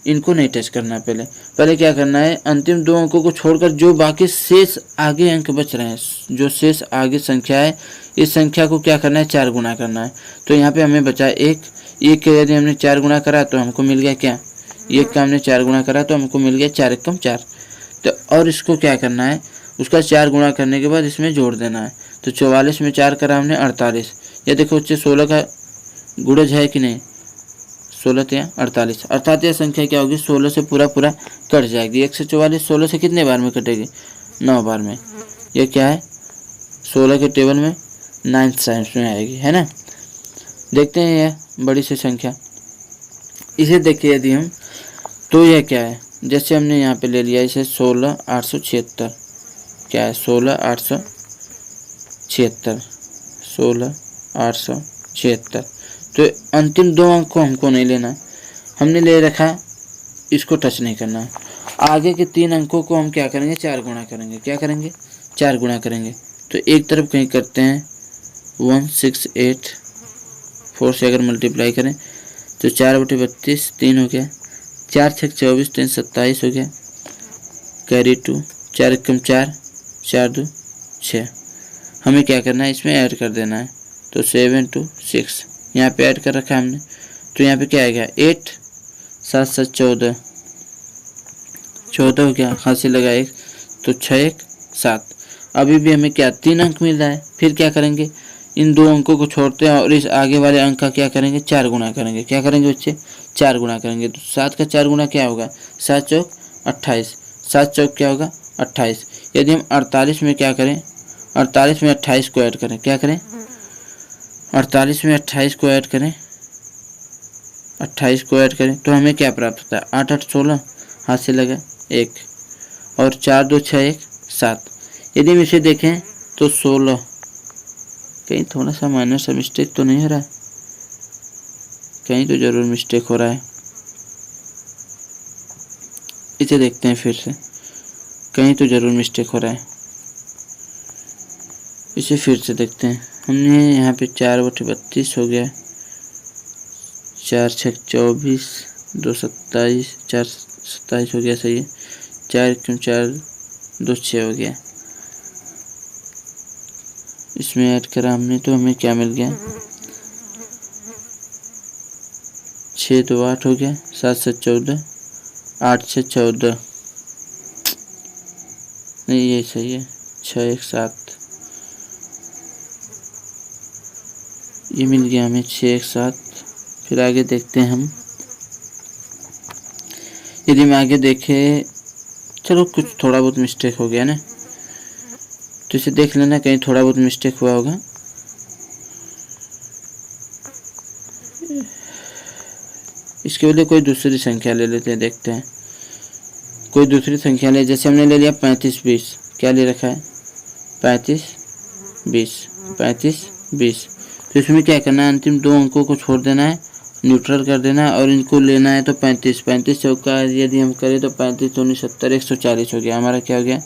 इनको नहीं टच करना, पहले क्या करना है, अंतिम 2 अंकों को छोड़कर जो बाकी शेष आगे अंक बच रहे हैं, जो शेष आगे संख्या है, इस संख्या को क्या करना है, 4 गुना करना है। तो यहाँ पे हमें बचा 1 के यदि हमने 4 गुना करा तो हमको मिल गया क्या, 1 का हमने 4 गुना करा तो हमको मिल गया 4 एकम 4। तो और इसको क्या करना है, उसका 4 गुना करने के बाद इसमें जोड़ देना है। तो 44 में 4 करा हमने 48, या देखो उससे 16 का गुणज है कि नहीं, 16 या 48, अर्थात यह संख्या क्या होगी, 16 से पूरा कट जाएगी। 144 16 से कितने बार में कटेगी, 9 बार में। यह क्या है, 16 के टेबल में 9th साइंस में आएगी, है ना। देखते हैं यह बड़ी सी संख्या, इसे देखिए यदि हम, तो यह क्या है, जैसे हमने यहाँ पे ले लिया इसे 16 876, क्या है 16 876, 16 876। तो अंतिम 2 अंक को हमको नहीं लेना, हमने ले रखा, इसको टच नहीं करना। आगे के 3 अंकों को हम क्या करेंगे, 4 गुना करेंगे, क्या करेंगे, 4 गुना करेंगे। तो एक तरफ कहीं करते हैं 168, 4 से अगर मल्टीप्लाई करें तो 4/32 3 हो गया, 4 6 24 3 27 हो गया, कैरी 2, 4 एकम 4, 4 2 6। हमें क्या करना है, इसमें ऐड कर देना है। तो 7 2 6 यहाँ पे ऐड कर रखा है हमने। तो यहाँ पे क्या आएगा, 8 7 7 14, 14 हो गया, खांसी लगा 1, तो 6 1 7। अभी भी हमें क्या 3 अंक मिल रहा है। फिर क्या करेंगे, इन 2 अंकों को छोड़ते हैं और इस आगे वाले अंक का क्या करेंगे, 4 गुना करेंगे। क्या करेंगे बच्चे, 4 गुना करेंगे। तो 7 का 4 गुना क्या होगा, 7 चौक 28, 7 चौक क्या होगा 28। यदि हम 48 में क्या करें, 48 में 28 को ऐड करें, क्या करें, 48 में 28 को ऐड करें, 28 को ऐड करें तो हमें क्या प्राप्त होता है, 8 8 16, हाथ से लगा 1, और 4 2 6 1 7। यदि हम इसे देखें तो 16, कहीं थोड़ा सा माइनर सा मिस्टेक तो नहीं हो रहा है, कहीं तो जरूर मिस्टेक हो रहा है। इसे देखते हैं फिर से, कहीं तो जरूर मिस्टेक हो रहा है। इसे फिर से देखते हैं, हमने यहाँ पे 4/32 हो गया, 4 6 24, 2 27, 4 27 हो गया, सही है। 4 क्यों 4 2 6 हो गया। इसमें ऐड करा हमने तो हमें क्या मिल गया, 6 2 8 हो गया, 7 7 14, 8 6 14, नहीं ये सही है, 6 1 7, ये मिल गया हमें 6 1 7। फिर आगे देखते हैं हम, यदि मैं आगे देखे, चलो कुछ थोड़ा बहुत मिस्टेक हो गया ना, तो इसे देख लेना, कहीं थोड़ा बहुत मिस्टेक हुआ होगा। इसके बदले कोई दूसरी संख्या ले लेते हैं, देखते हैं कोई दूसरी संख्या ले। जैसे हमने ले लिया 35 20, क्या ले रखा है 35 20 35 20, तो इसमें क्या करना है, अंतिम 2 अंकों को छोड़ देना है, न्यूट्रल कर देना है और इनको लेना है। तो 35 35 चौका यदि हम करें तो 35 दूनी 70, 140 हो गया हमारा, क्या हो गया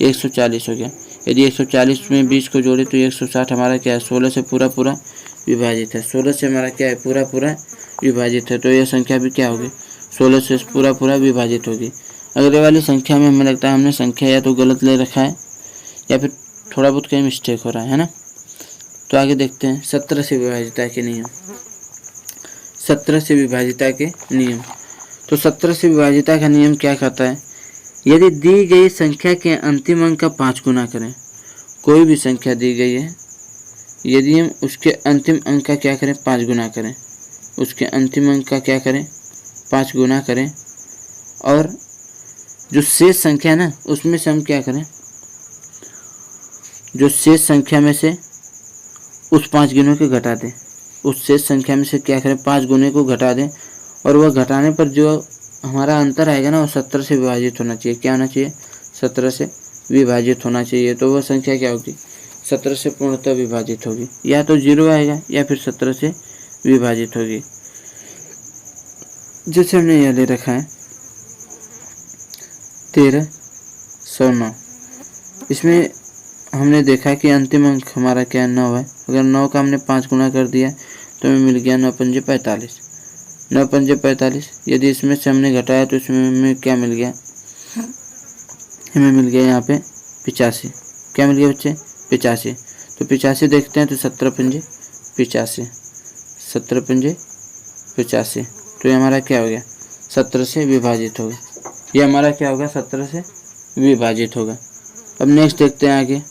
140 हो गया। यदि 140 में 20 को जोड़े तो 160 हमारा क्या है, 16 से पूरा पूरा विभाजित है। 16 से हमारा क्या है, पूरा पूरा विभाजित है। तो यह संख्या भी क्या होगी, 16 से पूरा पूरा विभाजित होगी। अगले वाली संख्या में हमें लगता है हमने संख्या या तो गलत ले रखा है या फिर थोड़ा बहुत कहीं मिस्टेक हो रहा है ना। तो आगे देखते हैं 17 से विभाजिता के नियम। 17 से विभाजिता के नियम, तो 17 से विभाजिता का नियम क्या कहता है, यदि दी गई संख्या के अंतिम अंक का 5 गुना करें, कोई भी संख्या दी गई है, यदि हम उसके अंतिम अंक का क्या करें 5 गुना करें, उसके अंतिम अंक का क्या करें 5 गुना करें, और जो शेष संख्या है ना उसमें से हम क्या करें, जो शेष संख्या में से उस 5 गुने को घटा दें, उस शेष संख्या में से क्या करें 5 गुने को घटा दें, और वह घटाने पर जो हमारा अंतर आएगा ना वो 17 से विभाजित होना चाहिए। क्या होना चाहिए, 17 से विभाजित होना चाहिए। तो वह संख्या क्या होगी, 17 से पूर्णतः विभाजित होगी, या तो 0 आएगा या फिर 17 से विभाजित होगी। जैसे हमने यह ले रखा है 1309, इसमें हमने देखा कि अंतिम अंक हमारा क्या 9 है। अगर 9 का हमने 5 गुना कर दिया तो हमें मिल गया 9 पंजे 45, 9 पंजे 45। यदि इसमें से हमने घटाया तो इसमें हमें क्या मिल गया, हमें मिल गया यहाँ पे 85। क्या मिल गया बच्चे 85। तो 85 देखते हैं तो 17 पंजे 85, 17 पंजे 85, तो ये हमारा क्या हो गया 17 से विभाजित होगा। ये हमारा क्या होगा 17 से विभाजित होगा। अब नेक्स्ट देखते हैं आगे,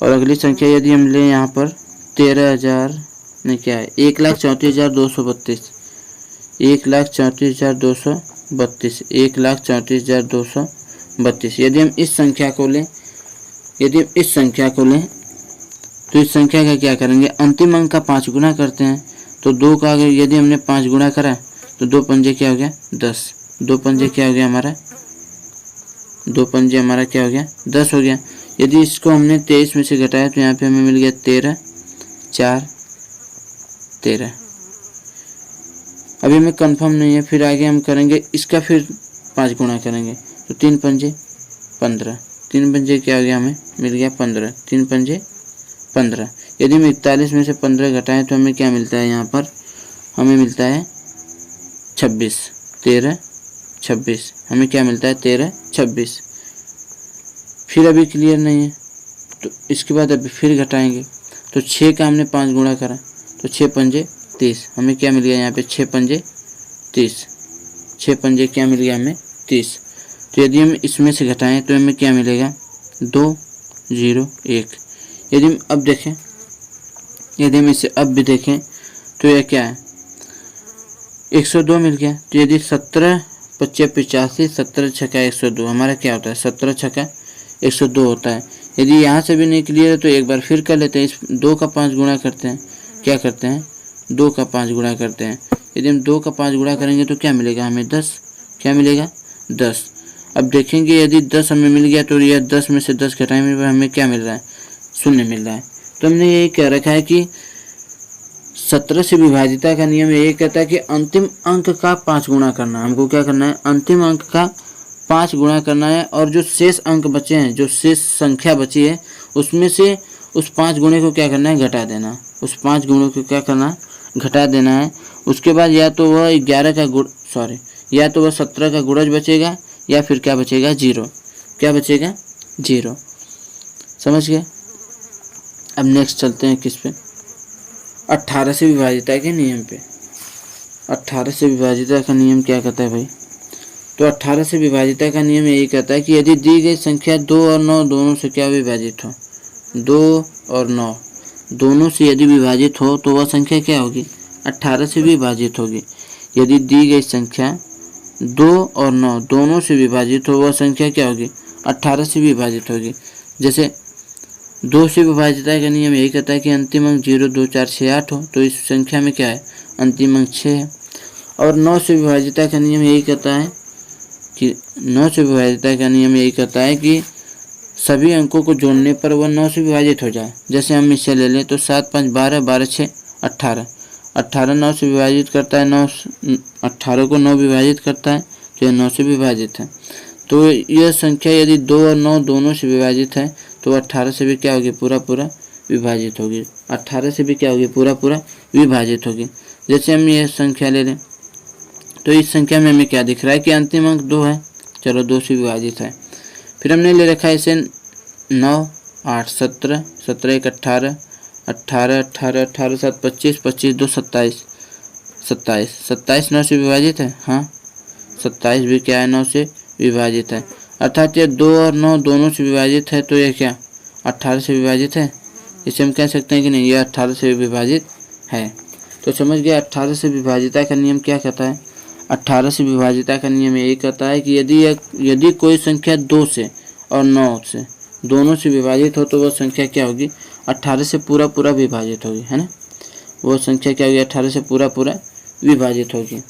और अगली संख्या यदि हम लें यहाँ पर 13,000 नहीं क्या है 1,34,232, 1,34,232, 1,34,232। यदि हम इस संख्या को लें, यदि हम इस संख्या को लें तो इस संख्या का क्या करेंगे, अंतिम अंक का 5 गुना करते हैं। तो 2 का अगर यदि हमने 5 गुना करा तो 2 पंजे क्या हो गया 10, 2 पंजे क्या हो गया हमारा, 2 पंजे हमारा क्या हो गया 10 हो गया। यदि इसको हमने 23 में से घटाया तो यहाँ पे हमें मिल गया 13 4 13। अभी हमें कंफर्म नहीं है, फिर आगे हम करेंगे इसका फिर 5 गुना करेंगे तो 3 पंजे 15, 3 पंजे क्या हो गया हमें मिल गया 15, 3 पंजे 15। यदि हम 41 में से 15 घटाएं तो हमें क्या मिलता है, यहाँ पर हमें मिलता है 26, 13 26, हमें क्या मिलता है 13 26। फिर अभी क्लियर नहीं है तो इसके बाद अभी फिर घटाएंगे तो 6 का हमने 5 गुणा करा तो 6 पंजे 30, हमें क्या मिल गया यहाँ पे 6 पंजे 30, 6 पंजे क्या मिल गया हमें 30। तो यदि हम इसमें से घटाएं तो हमें क्या मिलेगा 201। यदि हम अब देखें, यदि हम इसे अब भी देखें तो यह क्या है 102 मिल गया। तो यदि 17 25 85, 17 छक्का 102 हमारा क्या होता है 17 छक्का 102 होता है। यदि यहाँ से भी नहीं क्लियर है तो एक बार फिर कर लेते हैं, इस 2 का 5 गुणा करते हैं, क्या करते हैं 2 का 5 गुणा करते हैं। यदि हम 2 का 5 गुणा करेंगे तो क्या मिलेगा हमें 10, क्या मिलेगा 10। अब देखेंगे यदि 10 हमें मिल गया तो यह 10 में से 10 घटाएंगे तो हमें क्या मिल रहा है 0 मिल रहा है। तो हमने यही कह रखा है कि 17 से विभाजिता का नियम यही कहता है कि अंतिम अंक का 5 गुणा करना है। हमको क्या करना है अंतिम अंक का 5 गुणा करना है, और जो शेष अंक बचे हैं, जो शेष संख्या बची है उसमें से उस 5 गुणे को क्या करना है घटा देना, उस 5 गुणों को क्या करना घटा देना है। उसके बाद या तो वह 11 का या तो वह 17 का गुणज बचेगा या फिर क्या बचेगा, 0। क्या बचेगा, 0। समझ गए। अब नेक्स्ट चलते हैं किस पे, 18 से विभाजिता के नियम पे। 18 से विभाजिता का नियम क्या कहता है भाई, तो 18 से विभाजिता का नियम यही कहता है कि यदि दी गई संख्या 2 और 9 दोनों से क्या विभाजित हो, 2 और 9 दोनों से यदि विभाजित हो तो वह संख्या क्या होगी, 18 से विभाजित होगी। यदि दी गई संख्या 2 और 9 दोनों से विभाजित हो वह संख्या क्या होगी, 18 से विभाजित होगी। जैसे 2 से विभाजिता का नियम यही कहता है कि अंतिम अंक 0, 2, 4, 6, 8 हो, तो इस संख्या में क्या है, अंतिम अंक 6 है। और 9 से विभाजिता का नियम यही कहता है कि 9 से विभाजिता का नियम यही कहता है कि सभी अंकों को जोड़ने पर वह 9 से विभाजित हो जाए। जैसे हम इसे ले लें तो 7, 5, 12, 12, 6, 18, 18 9 से विभाजित करता है, 9 18 को 9 विभाजित करता है, तो यह 9 से विभाजित है। तो यह संख्या यदि 2 और 9 दोनों से विभाजित है तो 18 से भी क्या होगी, पूरा पूरा विभाजित होगी। 18 से भी क्या होगी, पूरा पूरा विभाजित होगी। जैसे हम यह संख्या ले लें तो इस संख्या में हमें क्या दिख रहा है कि अंतिम अंक 2 है, चलो 2 से विभाजित है। फिर हमने ले रखा है इसे 9, 8, 17, 17 1 18, 18, 18, 18 7 25, 25 2 27, 27, 27 9 से विभाजित है, हाँ 27 भी क्या है, 9 से विभाजित है। अर्थात ये 2 और 9 दोनों से विभाजित है, तो यह क्या 18 से विभाजित है। इसे हम कह सकते हैं कि नहीं, यह 18 से विभाजित है। तो समझ गया 18 से विभाजिता का नियम क्या कहता है। 18 से विभाजिता का नियम यही कहता है कि यदि कोई संख्या 2 से और 9 से दोनों से विभाजित हो तो वह संख्या क्या होगी, 18 से पूरा पूरा विभाजित होगी, है ना। वो संख्या क्या होगी, 18 से पूरा पूरा विभाजित होगी।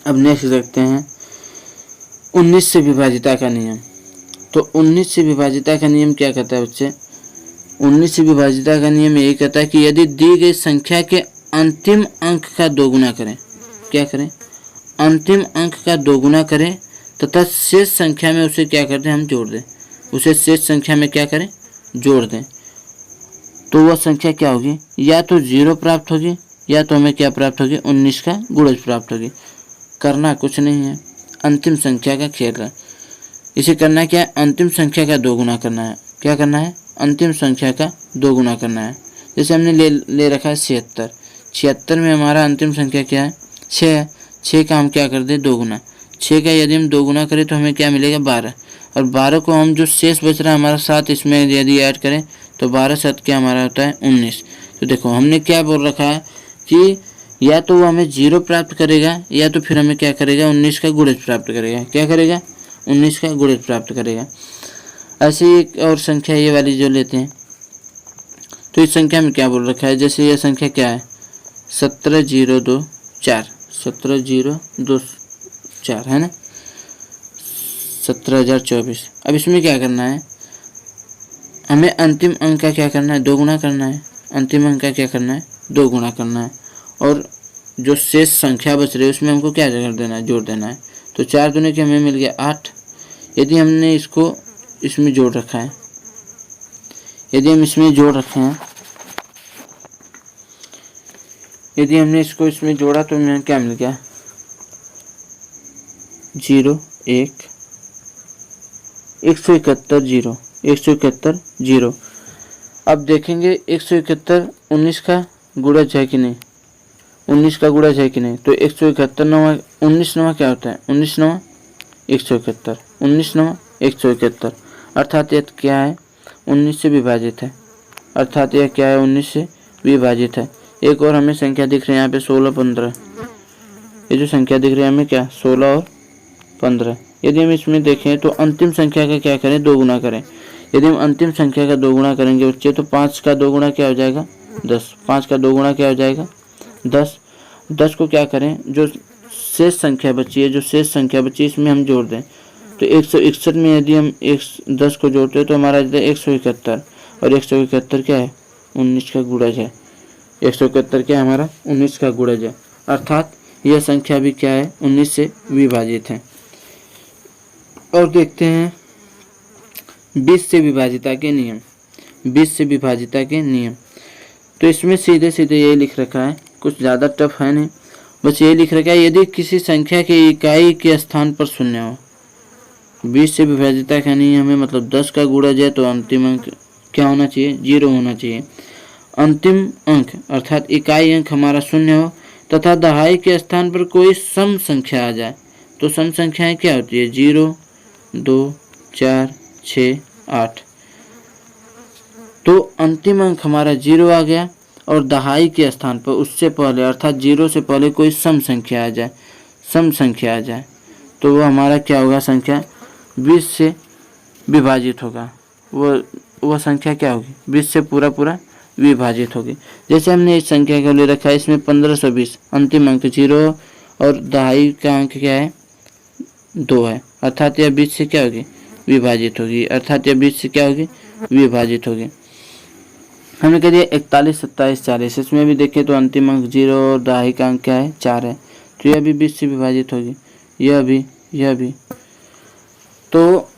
अब नेक्स्ट देखते हैं 19 से विभाजिता का नियम। तो 19 से विभाजिता का नियम क्या कहता है बच्चे, 19 से विभाजिता का नियम यही कहता है कि यदि दी गई संख्या के अंतिम अंक का दोगुना करें, क्या करें, अंतिम अंक का दोगुना करें तथा शेष संख्या में उसे क्या करते हैं, हम जोड़ दें, उसे शेष संख्या में क्या करें, जोड़ दें, तो वह संख्या क्या होगी, या तो 0 प्राप्त होगी या तो हमें क्या प्राप्त होगी, 19 का गुणज प्राप्त होगी। करना कुछ नहीं है, अंतिम संख्या का खेल है। इसे करना क्या है, अंतिम संख्या का दोगुना करना है। क्या करना है, अंतिम संख्या का दोगुना करना है। जैसे हमने ले रखा है 76, 76 में हमारा अंतिम संख्या क्या है, 6 है। 6 का हम क्या कर दें, दोगुना। 6 का यदि हम दोगुना करें तो हमें क्या मिलेगा, 12। और 12 को हम जो शेष बच रहा है हमारा 7, इसमें यदि ऐड करें तो 12 7 क्या हमारा होता है, 19। तो देखो हमने क्या बोल रखा है कि या तो वो हमें 0 प्राप्त करेगा या तो फिर हमें क्या करेगा, 19 का गुणज प्राप्त करेगा। क्या करेगा, 19 का गुणज प्राप्त करेगा। ऐसे ही एक और संख्या ये वाली जो लेते हैं, तो इस संख्या में क्या बोल रखा है, जैसे यह संख्या क्या है, 17024, 17024 है ना, 17024। अब इसमें क्या करना है, हमें अंतिम अंक का क्या करना है, दोगुना करना है। अंतिम अंक का क्या करना है, दोगुना करना है। और जो शेष संख्या बच रही है उसमें हमको क्या कर देना है, जोड़ देना है। तो 4 दूने के हमें मिल गया 8। यदि हमने इसको इसमें जोड़ रखा है, यदि हम इसमें जोड़ रखे हैं, यदि हमने इसको इसमें जोड़ा तो हमें क्या मिल गया, 0 1 171 0 171 0। अब देखेंगे 171 19 का गुणज है कि नहीं, 19 का गुणज है कि नहीं। तो 171 9 19 9 क्या होता है, 19 9 171, 19 9 171। अर्थात यह क्या है, 19 से विभाजित है। अर्थात यह क्या है, 19 से विभाजित है। एक और हमें संख्या दिख रही है यहाँ पे 16 15। ये जो संख्या दिख रही है हमें क्या, 16 और 15। यदि हम इसमें देखें तो अंतिम संख्या का क्या करें, दोगुना करें। यदि हम अंतिम संख्या का दोगुना करेंगे बच्चे तो 5 का दोगुना क्या हो जाएगा, 10। 5 का दोगुना क्या हो जाएगा, 10। 10 को क्या करें, जो शेष संख्या बची है, जो शेष संख्या बची इसमें हम जोड़ दें। तो 161 में यदि हम 10 को जोड़ते हैं तो हमारा 171। और 171 क्या है, 19 का गुणज है। 171 क्या है, हमारा 19 का गुणज है। अर्थात यह संख्या भी क्या है, 19 से विभाजित है। और देखते हैं 20 से विभाजिता के नियम। 20 से विभाजिता के नियम, तो इसमें सीधे सीधे ये लिख रखा है कुछ ज़्यादा टफ है नहीं, बस ये लिख रखा है यदि किसी संख्या की इकाई के स्थान पर शून्य हो। 20 से विभाजिता का नियम है, मतलब 10 का गुणज है तो अंतिम अंक क्या होना चाहिए, 0 होना चाहिए। अंतिम अंक अर्थात इकाई अंक हमारा शून्य हो तथा दहाई के स्थान पर कोई सम संख्या आ जाए। तो सम संख्याएं क्या होती है, 0, 2, 4, 6, 8। तो अंतिम अंक हमारा 0 आ गया और दहाई के स्थान पर उससे पहले अर्थात 0 से पहले कोई सम संख्या आ जाए, सम संख्या आ जाए तो वो हमारा क्या होगा, संख्या 20 से विभाजित होगा। वो संख्या क्या होगी, 20 से पूरा विभाजित होगी। जैसे हमने इस संख्या को ले रखा है, इसमें 1520 अंतिम अंक 0 और दहाई का अंक क्या है, 2 है, अर्थात यह 20 से क्या होगी, विभाजित होगी, अर्थात यह 20 से क्या होगी, विभाजित होगी। हमने कह दिया 41, 27, 40, इसमें भी देखें तो अंतिम अंक 0 और दहाई का अंक क्या है, 4 है, तो यह भी 20 से विभाजित होगी, यह भी। तो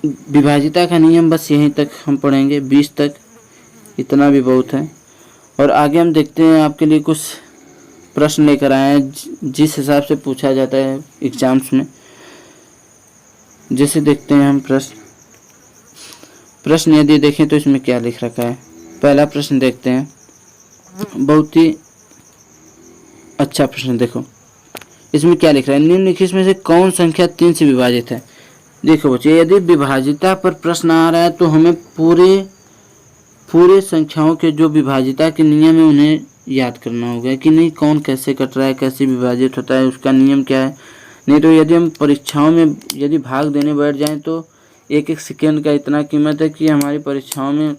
विभाजिता का नियम बस यहीं तक हम पढ़ेंगे, 20 तक, इतना भी बहुत है। और आगे हम देखते हैं, आपके लिए कुछ प्रश्न लेकर आए हैं जिस हिसाब से पूछा जाता है एग्जाम्स में। जैसे देखते हैं हम प्रश्न यदि देखें तो इसमें क्या लिख रखा है। पहला प्रश्न देखते हैं, बहुत ही अच्छा प्रश्न। देखो इसमें क्या लिख रहा है, निम्नलिखित में से कौन संख्या 3 से विभाजित है। देखो बच्चे, यदि विभाजिता पर प्रश्न आ रहा है तो हमें पूरे संख्याओं के जो विभाजिता के नियम है उन्हें याद करना होगा कि नहीं, कौन कैसे कट रहा है, कैसे विभाजित होता है, उसका नियम क्या है। नहीं तो यदि हम परीक्षाओं में यदि भाग देने बैठ जाएं तो एक सेकेंड का इतना कीमत है कि हमारी परीक्षाओं में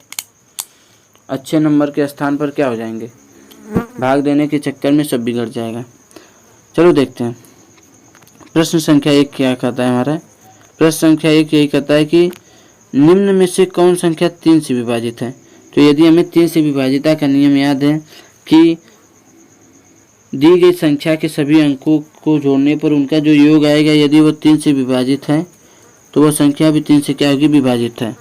अच्छे नंबर के स्थान पर क्या हो जाएंगे, भाग देने के चक्कर में सब बिगड़ जाएगा। चलो देखते हैं प्रश्न संख्या 1 क्या कहता है हमारा। प्रश्न संख्या 1 यही कहता है कि निम्न में से कौन संख्या 3 से विभाजित है। तो यदि हमें 3 से विभाजिता का नियम याद है कि दी गई संख्या के सभी अंकों को जोड़ने पर उनका जो योग आएगा, यदि वो 3 से विभाजित है तो वह संख्या भी 3 से क्या होगी, विभाजित है।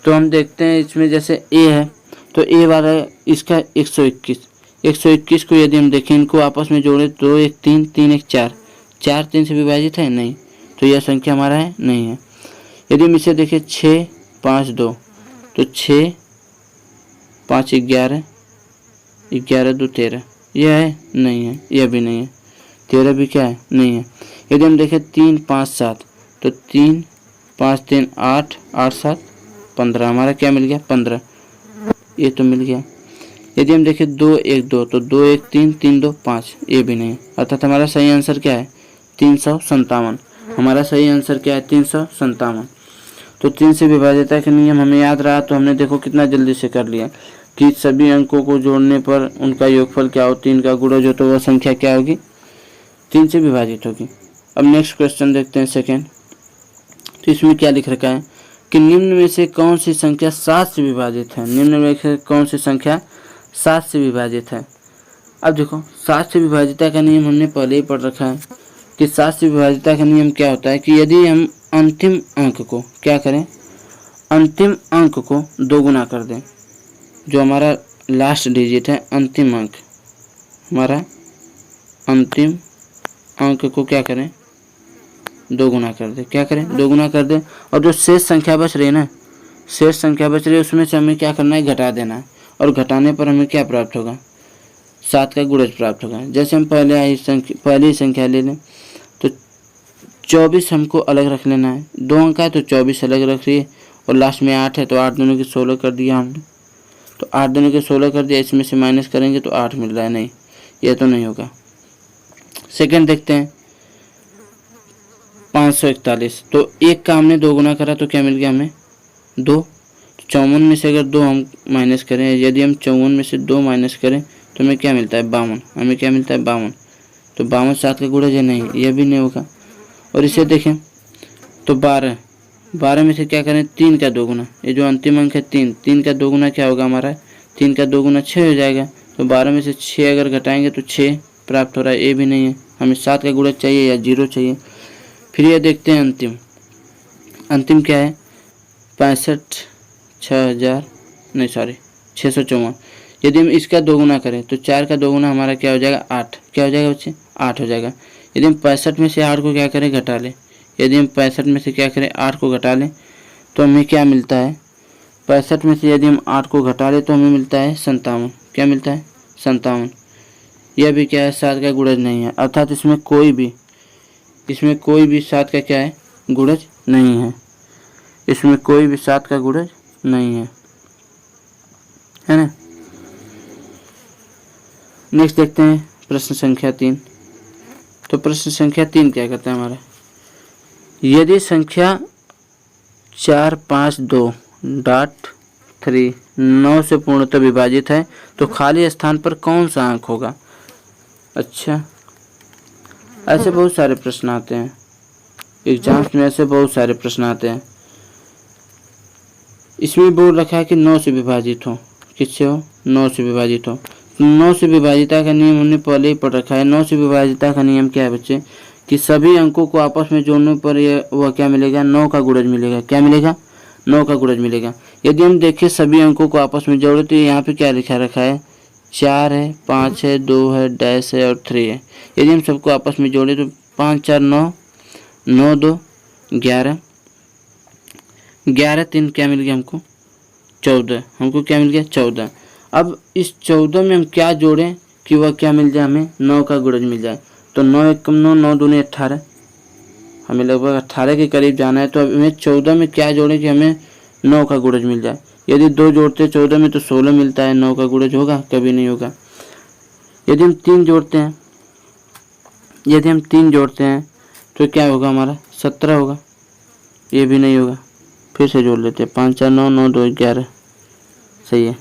तो हम देखते हैं इसमें जैसे ए है तो ए वाला इसका 121 को यदि हम देखें, इनको आपस में जोड़े तो 1 3 3 1 4, 4 3 से विभाजित है नहीं, तो यह संख्या हमारा है नहीं है। यदि हम इसे देखें 6 5 2, तो 6 5 11, 11 2 13, यह है नहीं है, यह भी नहीं है, 13 भी क्या है नहीं है। यदि हम देखें 3 5 7, तो 3 5 3 8, 8 7 15, हमारा क्या मिल गया 15, ये तो मिल गया। यदि हम देखें 2 1 2, तो 2 1 3 3 2 5, ये भी नहीं, अर्थात हमारा सही आंसर क्या है 357। हमारा सही आंसर क्या है 357। तो 3 से विभाजिता का नियम हमें याद रहा तो हमने देखो कितना जल्दी से कर लिया कि सभी अंकों को जोड़ने पर उनका योगफल क्या हो, 3 का गुणज हो, तो वह संख्या क्या होगी 3 से विभाजित होगी। अब नेक्स्ट क्वेश्चन देखते हैं सेकेंड। तो इसमें क्या लिख रखा है कि निम्न में से कौन सी संख्या 7 से विभाजित है। निम्न में से कौन सी संख्या 7 से विभाजित है। अब देखो 7 से विभाजिता का नियम हमने पहले ही पढ़ रखा है कि 7 से विभाजिता का नियम क्या होता है कि यदि हम अंतिम अंक को क्या करें, अंतिम अंक को 2 गुना कर दें, जो हमारा लास्ट डिजिट है अंतिम अंक, हमारा अंतिम अंक को क्या करें 2 गुना कर दें, क्या करें 2 गुना कर दें, और जो शेष संख्या बच रही है ना, शेष संख्या बच रही है उसमें से हमें क्या करना है, घटा देना है, और घटाने पर हमें क्या प्राप्त होगा 7 का गुणज प्राप्त होगा। जैसे हम पहली संख्या ले लें तो 24 हमको अलग रख लेना है, 2 अंक है तो 24 अलग रख लिए, और लास्ट में 8 है तो 8 दोनों के 16 कर दिया हमने, तो 8 दोनों के 16 कर दिया, इसमें से माइनस करेंगे तो 8 मिल रहा है, नहीं यह तो नहीं होगा। सेकंड देखते हैं 541, तो 1 का हमने 2 गुना करा तो क्या मिल गया हमें 2, 54 में से अगर 2 हम माइनस करें, यदि हम 54 में से 2 माइनस करें तो हमें क्या मिलता है 52, हमें क्या मिलता है 52, तो 52 7 का गुणज है नहीं, यह भी नहीं होगा। और इसे देखें तो 12 में से क्या करें 3 का 2 गुना, ये जो अंतिम अंक है 3 का 2 गुना क्या होगा हमारा 3 का 2 गुना 6 हो जाएगा, तो 12 में से 6 अगर घटाएंगे तो 6 प्राप्त हो रहा है, ये भी नहीं है, हमें 7 का गुणज चाहिए या 0 चाहिए। फिर ये देखते हैं अंतिम क्या है 654, यदि हम इसका दोगुना करें तो 4 का दोगुना हमारा क्या हो जाएगा 8। क्या हो जाएगा बच्चे 8 हो जाएगा। यदि हम 65 में से 8 को क्या करें घटा लें, यदि हम 65 में से क्या करें 8 को घटा लें तो हमें क्या मिलता है, 65 में से यदि हम 8 को घटा लें तो हमें मिलता है 57। क्या मिलता है 57। यह भी क्या है 7 का गुणज नहीं है, अर्थात इसमें कोई भी 7 का क्या है गुणज नहीं है, इसमें कोई भी 7 का गुणज नहीं है ना। नेक्स्ट देखते हैं प्रश्न संख्या 3। तो प्रश्न संख्या 3 क्या कहता है हमारा, यदि संख्या 452.3 9 से पूर्णतः विभाजित है तो खाली स्थान पर कौन सा अंक होगा। अच्छा, ऐसे बहुत सारे प्रश्न आते हैं एग्जाम्स में, ऐसे बहुत सारे प्रश्न आते हैं। इसमें बोल रखा है कि 9 से विभाजित हो, किससे हो 9 से विभाजित हो। 9 से विभाजिता का नियम हमने पहले ही पढ़ रखा है। 9 से विभाजिता का नियम क्या है बच्चे, कि सभी अंकों को आपस में जोड़ने पर वह क्या मिलेगा 9 का गुणज मिलेगा। क्या मिलेगा 9 का गुणज मिलेगा। यदि हम देखें सभी अंकों को आपस में जोड़े तो यहाँ पे क्या लिखा रखा है 4 है, 5 है, 2 है, डैश है और 3 है। यदि हम सबको आपस में जोड़े तो 5 4 9, 9 2 11, 11 3 क्या मिल गया हमको 14। हमको क्या मिल गया 14। अब इस 14 में हम क्या जोड़ें कि वह क्या मिल जाए हमें 9 का गुणज मिल जाए। तो 9 1 9, 9 2 18, हमें लगभग 18 के करीब जाना है। तो अब हमें 14 में क्या जोड़ें कि हमें 9 का गुणज मिल जाए। यदि 2 जोड़ते 14 में तो 16 मिलता है, 9 का गुणज होगा कभी नहीं होगा। यदि हम 3 जोड़ते हैं तो क्या होगा हमारा 17 होगा, ये भी नहीं होगा। फिर से जोड़ लेते हैं 5 4 9, 9 2 11, सही है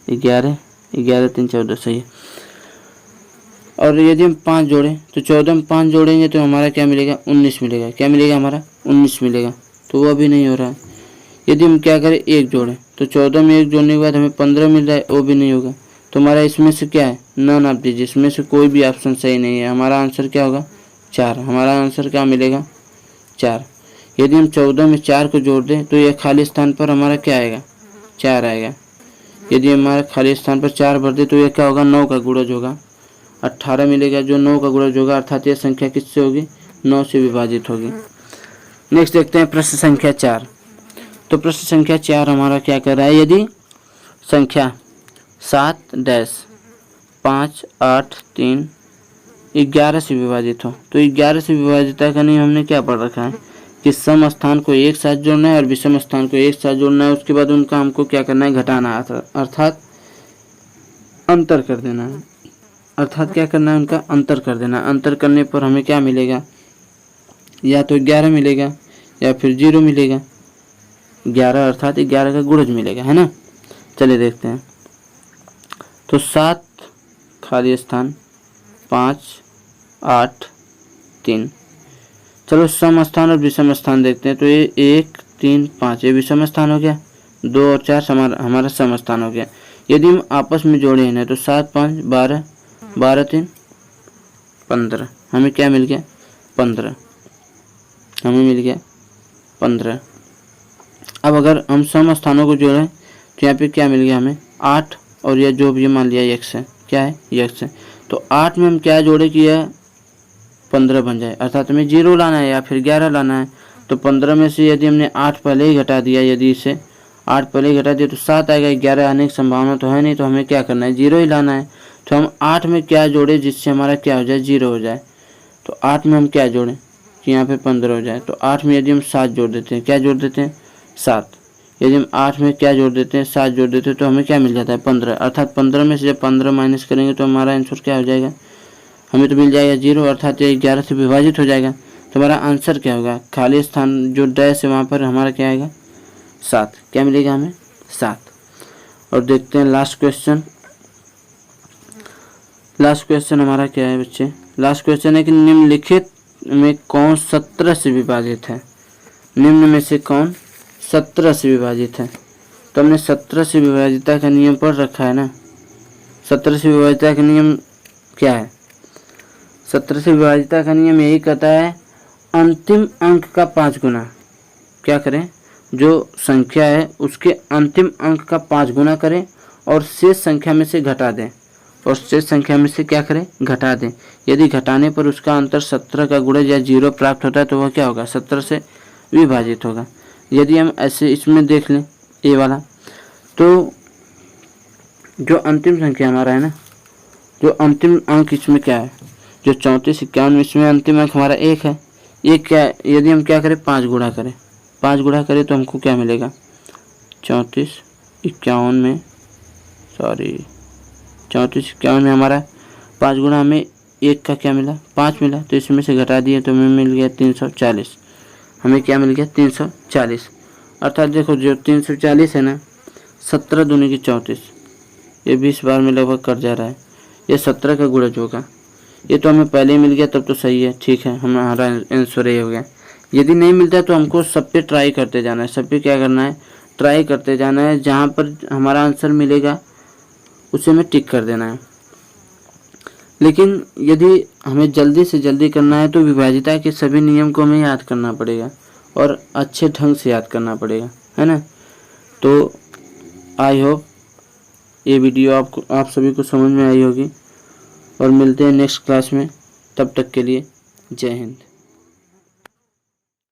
11, 11 3 14, सही है। और यदि हम 5 जोड़ें तो 14 में 5 जोड़ेंगे तो हमारा क्या मिलेगा 19 मिलेगा। क्या मिलेगा हमारा 19 मिलेगा, तो वह भी नहीं हो रहा है। यदि हम क्या करें 1 जोड़ें तो 14 में 1 जोड़ने के बाद हमें 15 मिल रहा है, वो भी नहीं होगा। तो हमारा इसमें से क्या है नन आप दीजिए, इसमें से कोई भी ऑप्शन सही नहीं है। हमारा आंसर क्या होगा 4। हमारा आंसर क्या मिलेगा 4। यदि हम 14 में 4 को जोड़ दें तो यह खाली स्थान पर हमारा क्या आएगा 4 आएगा। यदि हमारा खाली स्थान पर 4 भर दे तो यह क्या होगा 9 का गुणज होगा, 18 मिलेगा जो 9 का गुणज होगा, अर्थात यह संख्या किससे होगी 9 से विभाजित होगी। नेक्स्ट देखते हैं प्रश्न संख्या 4। तो प्रश्न संख्या 4 हमारा क्या कर रहा है, यदि संख्या 7-5-8-3-11 से विभाजित हो तो 11 से विभाजिता का नियम हमने क्या पढ़ रखा है कि सम स्थान को एक साथ जोड़ना है और विषम स्थान को एक साथ जोड़ना है। उसके बाद उनका हमको क्या करना है घटाना है, अर्थात अंतर कर देना है। अर्थात क्या करना है उनका अंतर कर देना। अंतर करने पर हमें क्या मिलेगा, या तो 11 मिलेगा या फिर 0 मिलेगा। 11 अर्थात 11 का गुणज मिलेगा, है ना। चलिए देखते हैं। तो 7 खाली स्थान 5 8 3, चलो सम स्थान और विषम स्थान देखते हैं। तो ये 1 3 5 ये विषम स्थान हो गया, 2 और 4 हमारा सम स्थान हो गया। यदि हम आपस में जोड़े हैं तो 7 5 12, 12 3 15, हमें क्या मिल गया 15, हमें मिल गया 15। अब अगर हम सम स्थानों को जोड़ें तो यहाँ पे क्या मिल गया हमें 8, और यह जो भी मान लिया x है, क्या है x है। तो 8 में हम क्या जोड़े कि यह 15 बन जाए, अर्थात हमें 0 लाना है या फिर 11 लाना है। तो 15 में से यदि हमने 8 पहले ही घटा दिया, यदि इसे 8 पहले ही घटा दिया तो 7 आएगा। 11 आने की संभावना तो है नहीं, तो हमें क्या करना है 0 ही लाना है। तो हम 8 में क्या जोड़े जिससे हमारा क्या हो जाए 0 हो जाए। तो 8 में हम क्या जोड़ें कि यहाँ पे 15 हो जाए। तो 8 में यदि हम 7 जोड़ देते हैं, क्या जोड़ देते हैं 7। यदि हम 8 में क्या जोड़ देते हैं 7 जोड़ देते हैं तो हमें क्या मिल जाता है 15, अर्थात 15 में से जब 15 माइनस करेंगे तो हमारा आंसर क्या हो जाएगा, हमें तो मिल जाएगा 0, अर्थात ये 11 से विभाजित हो जाएगा। तो हमारा आंसर क्या होगा, खाली स्थान जो डैश है वहाँ पर हमारा क्या आएगा 7। क्या मिलेगा हमें 7। और देखते हैं लास्ट क्वेश्चन। लास्ट क्वेश्चन हमारा क्या है बच्चे, लास्ट क्वेश्चन है कि निम्नलिखित में कौन 17 से विभाजित है। निम्न में से कौन 17 से विभाजित है। तो हमने 17 से विभाजिता का नियम पढ़ रखा है ना। 17 से विभाजिता का नियम क्या है, 17 से विभाजिता का नियम यही कहता है अंतिम अंक का 5 गुना। क्या करें, जो संख्या है उसके अंतिम अंक का 5 गुना करें और शेष संख्या में से घटा दें, और शेष संख्या में से क्या करें, घटा दें। यदि घटाने पर उसका अंतर 17 का गुणज या 0 प्राप्त होता है तो वह क्या होगा, 17 से विभाजित होगा। यदि हम ऐसे इसमें देख लें ए वाला, तो जो अंतिम संख्या हमारा है ना, जो अंतिम अंक इसमें क्या है, जो 34 51 इसमें अंतिम अंक हमारा 1 है। एक क्या, यदि हम क्या करें, 5 गुणा करें, 5 गुणा करें तो हमको क्या मिलेगा, 34 51 में, 34 51 में हमारा 5 गुणा हमें 1 का क्या मिला, 5 मिला, तो इसमें से घटा दिए तो हमें मिल गया 340। हमें क्या मिल गया, 340। अर्थात देखो जो 340 है ना, 17 दूनी की 34, ये 20 बार में लगभग कट जा रहा है, ये 17 का गुणज होगा। ये तो हमें पहले ही मिल गया, तब तो सही है, ठीक है, हमारा आंसर ये हो गया। यदि नहीं मिलता तो हमको सब पे ट्राई करते जाना है, सब पे क्या करना है, ट्राई करते जाना है, जहाँ पर हमारा आंसर मिलेगा उसे हमें टिक कर देना है। लेकिन यदि हमें जल्दी से जल्दी करना है तो विभाजिता के सभी नियम को हमें याद करना पड़ेगा और अच्छे ढंग से याद करना पड़ेगा, है ना। तो आई होप ये वीडियो आप सभी को समझ में आई होगी, और मिलते हैं नेक्स्ट क्लास में। तब तक के लिए जय हिंद।